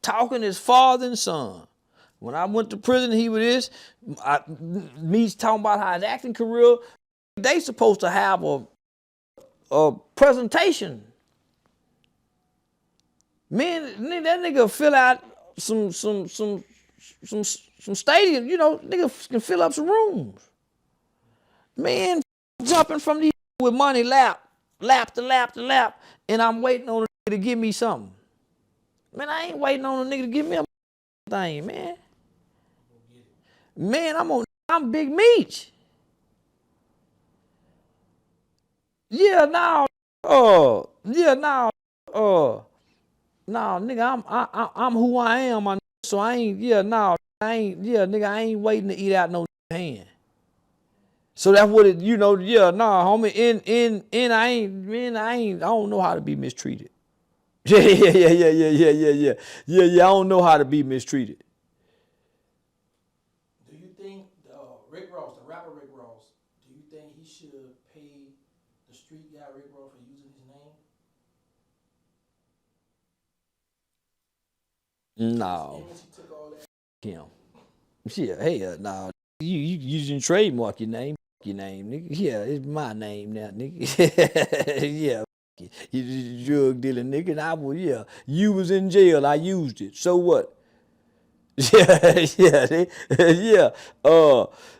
talking as father and son. When I went to prison, he was this. Meech talking about how his acting career. They supposed to have a presentation. Man, that nigga fill out some stadium. Nigga can fill up some rooms. Man, jumping from the with money lap to lap, and I'm waiting on a nigga to give me something. Man, I ain't waiting on a nigga to give me a thing, man. Man, I'm Big Meech. Yeah, now, nigga, I'm who I am, my nigga, so I ain't, nigga, I ain't waiting to eat out no hand. So that's what it, homie, I don't know how to be mistreated. Yeah, I don't know how to be mistreated. Do you think Rick Ross, the rapper Rick Ross, do you think he should pay the street guy Rick Ross for using his name? No. He took all that. Him. Yeah, hey, no. You didn't trademark your name, nigga. Yeah, it's my name now, nigga. Yeah. You drug dealing nigga, and I was, you was in jail, I used it. So what? Yeah.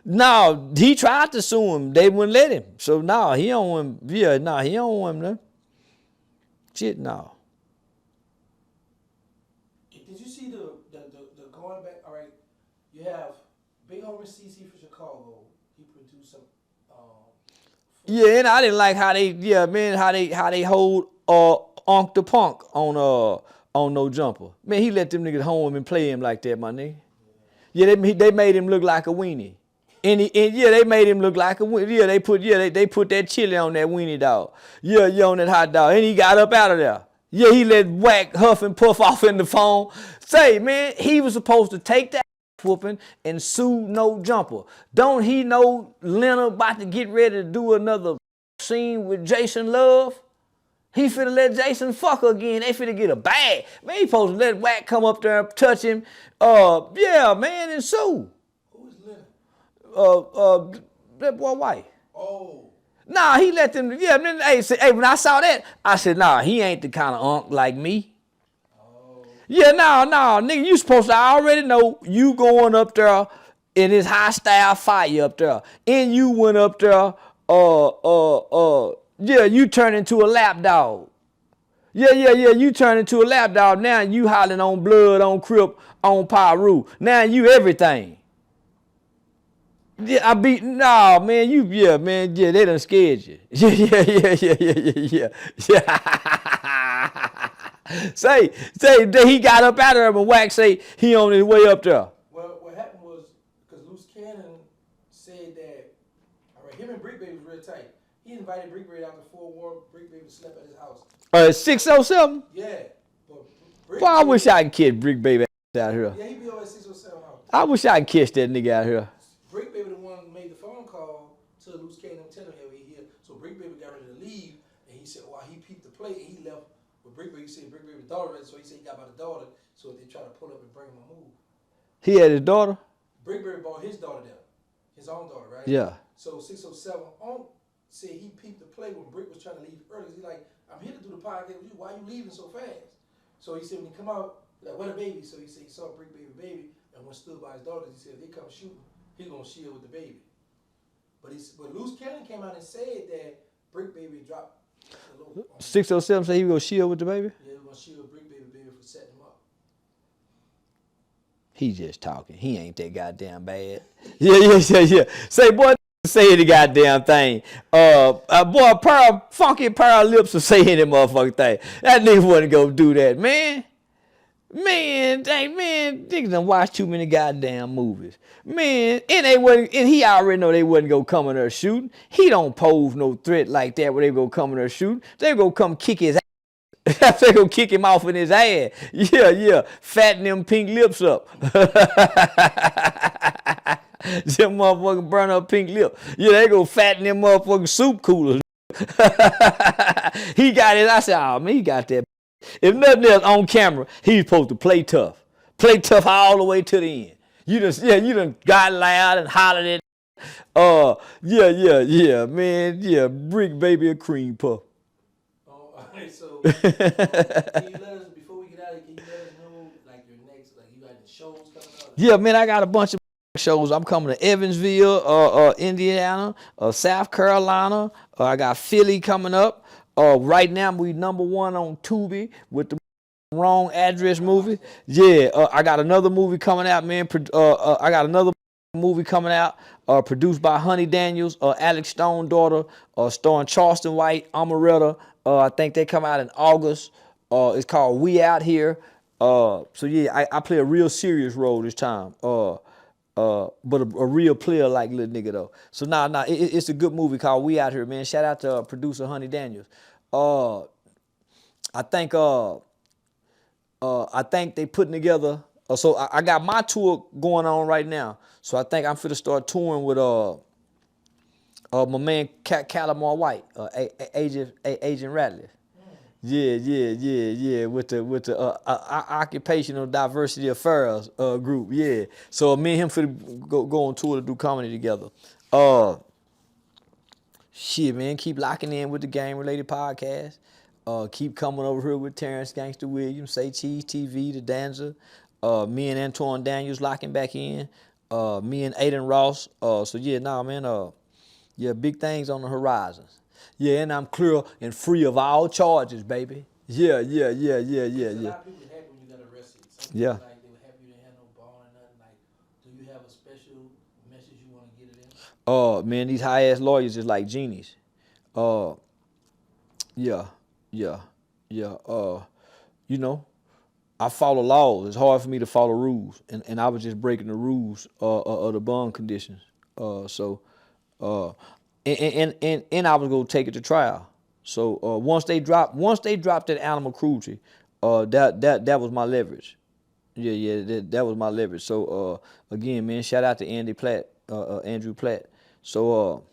No, he tried to sue him. They wouldn't let him. So no, he don't want him. Yeah, no, he don't want him. No. Shit, no. Did you see the going back? All right, you have Big Homie CC for Chicago. He produced some. Yeah, and I didn't like how they hold Onk the Punk on No Jumper. Man, he let them niggas home and play him like that, my nigga. Yeah, they made him look like a weenie. And yeah, they made him look like a they put that chili on that weenie dog. Yeah, on that hot dog. And he got up out of there. Yeah, he let Whack huff and puff off in the phone. Say, man, he was supposed to take that whooping and sue No Jumper. Don't he know Leonard about to get ready to do another scene with Jason Love? He finna let Jason fuck her again. They finna get a bag. Man, he supposed to let Whack come up there and touch him. Yeah, man, and sue. Who is Leonard? That boy White. Oh. Nah, he let them, yeah, man, hey, when I saw that, I said, nah, he ain't the kind of unk like me. Oh. Yeah, nah, nigga, you supposed to, I already know you going up there in this hostile fire up there. And you went up there, yeah, you turned into a lap dog. Yeah, you turned into a lap dog. Now you hollering on Blood, on Crip, on Pyru. Now you everything. Yeah, man, they done scared you. Yeah. Say, he got up out of there and Whack say he on his way up there. Well, what happened was, because Loose Cannon said that, all right, him and Brick Baby was real tight. He invited Brick Baby out to Fort War. Brick Baby slept at his house. 607? Yeah. But I wish I could catch Brick Baby out here. Yeah, he be over at 607 house. I wish I could catch that nigga out here. Brick Baby the one who made the phone call to Loose Cannon and tell him he here. So Brick Baby got ready to leave, and he said, well, he peeped the plate, and he left. But Brick Baby said Brick Baby's daughter ready, so he said he got by the daughter, so they tried to pull up and bring him a move. He had his daughter? Brick Baby brought his daughter there, his own daughter, right? Yeah. So 607 on said he peeped the play when Brick was trying to leave early. He's like, I'm here to do the podcast with you. Why you leaving so fast? So he said when he come out, like, what a baby. So he said he saw Brick Baby, and when stood by his daughters, he said if they come shooting, he's gonna shield with the baby. But Loose Cannon came out and said that Brick Baby dropped the little 607 said he was gonna shield with the baby? Yeah, he was gonna shield Brick Baby for setting him up. He just talking. He ain't that goddamn bad. Yeah. Say, boy, say the goddamn thing. Boy, funky pearl lips will say any motherfucking thing. That nigga wasn't gonna do that, man. Man, niggas done watched too many goddamn movies. Man, and he already know they wasn't gonna come in there shooting. He don't pose no threat like that where they gonna come in there shooting. They gonna come kick his ass. They gonna kick him off in his ass. Yeah. Fatten them pink lips up. Them motherfucking burn up pink lip. Yeah, they go fatten them motherfucking soup coolers. He got it. I said, oh man, he got that. If nothing else on camera, he's supposed to play tough. Play tough all the way to the end. You done got loud and hollered at. Yeah, man. Yeah, Brick Baby a cream puff. Oh, all right, so can you let us, before we get out of here, can you let us know, like, your next, like, you got any shows coming out? Yeah, man, I got a bunch of shows. I'm coming to Evansville, Indiana, South Carolina. I got Philly coming up. Right now, we #1 on Tubi with the Wrong Address movie. Yeah, I got another movie coming out, man. I got another movie coming out, produced by Honey Daniels, Alex Stone daughter, starring Charleston White, Amaretta. I think they come out in August. It's called We Out Here. So yeah, I play a real serious role this time. But a real player like little nigga though. So it's a good movie called We Out Here, man. Shout out to producer Honey Daniels. I think they putting together. So I got my tour going on right now. So I think I'm finna start touring with my man Calamar White, Agent Ratliff. Yeah. With the Occupational Diversity Affairs group. Yeah. So me and him finna go on tour to do comedy together. Shit, man, keep locking in with the Game Related Podcast. Keep coming over here with Terrance Gangsta Williams, Say Cheese TV, The Dancer. Me and Antoine Daniels locking back in. Me and Aiden Ross. So yeah, man. Yeah, big things on the horizons. Yeah, and I'm clear and free of all charges, baby. Yeah. A lot of people happy when you got arrested. Some people like they were happy you didn't have no ball or nothing. Like, do you have a special message you want to get it in? Man, these high ass lawyers is like genies. Yeah. You know, I follow laws. It's hard for me to follow rules, and I was just breaking the rules of the bond conditions. And I was gonna take it to trial. So once they dropped that animal cruelty, that was my leverage. Yeah, that was my leverage. So again, man, shout out to Andrew Platt. So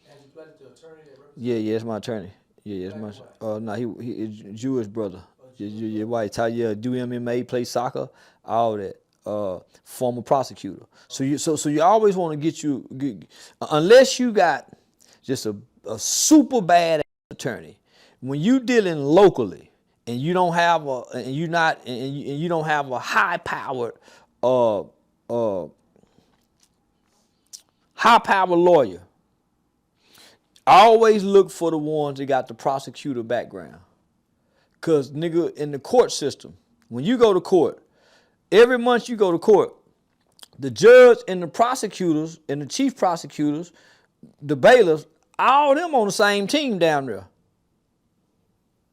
Andrew Platt is the attorney that represents. yeah, it's my attorney. Yeah, it's my. No, he is Jewish brother. Yeah, white. Yeah, do MMA, play soccer, all that. Former prosecutor. So you always want to get unless you got just a super bad attorney. When you dealing locally and you don't have you don't have a high powered lawyer, always look for the ones that got the prosecutor background. Cause nigga, in the court system, when you go to court, every month you go to court, the judge and the prosecutors and the chief prosecutors, the bailiffs, all them on the same team down there.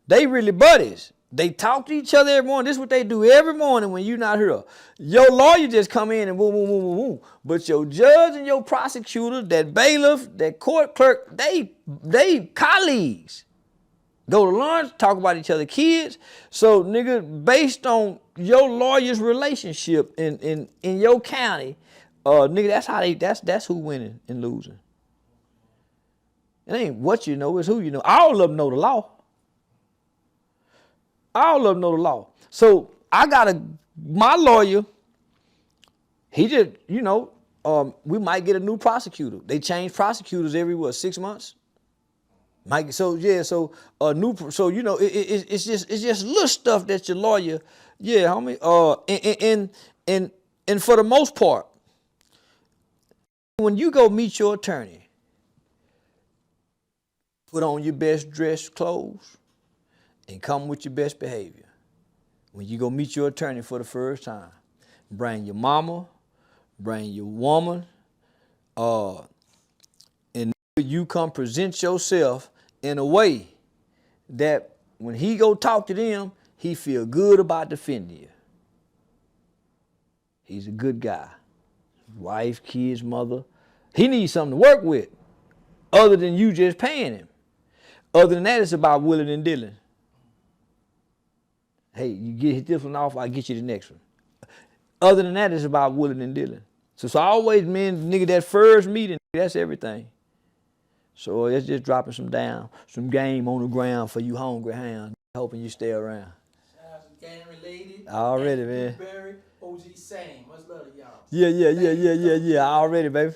They really buddies. They talk to each other every morning. This is what they do every morning when you're not here. Your lawyer just come in and boom, boom, boom, boom, boom. But your judge and your prosecutor, that bailiff, that court clerk, they colleagues. Go to lunch, talk about each other kids. So nigga, based on your lawyer's relationship in your county, nigga, that's who winning and losing. It ain't what you know, it's who you know. All of them know the law. All of them know the law. So I got my lawyer, he just, we might get a new prosecutor. They change prosecutors every 6 months? It's just little stuff that your lawyer, homie. And for the most part, when you go meet your attorney, put on your best dressed clothes and come with your best behavior. When you go meet your attorney for the first time, bring your mama, bring your woman, and you come present yourself in a way that when he go talk to them, he feel good about defending you. He's a good guy. Wife, kids, mother. He needs something to work with other than you just paying him. Other than that, it's about willing and dealing. Hey, you get this one off, I'll get you the next one. Other than that, it's about willing and dealing. So I always, man, nigga, that first meeting, that's everything. So it's just dropping some game on the ground for you hungry hounds, hoping you stay around. Shout out to game related. Already, man. Barry, OG same. Much love to y'all. Yeah. Already, baby.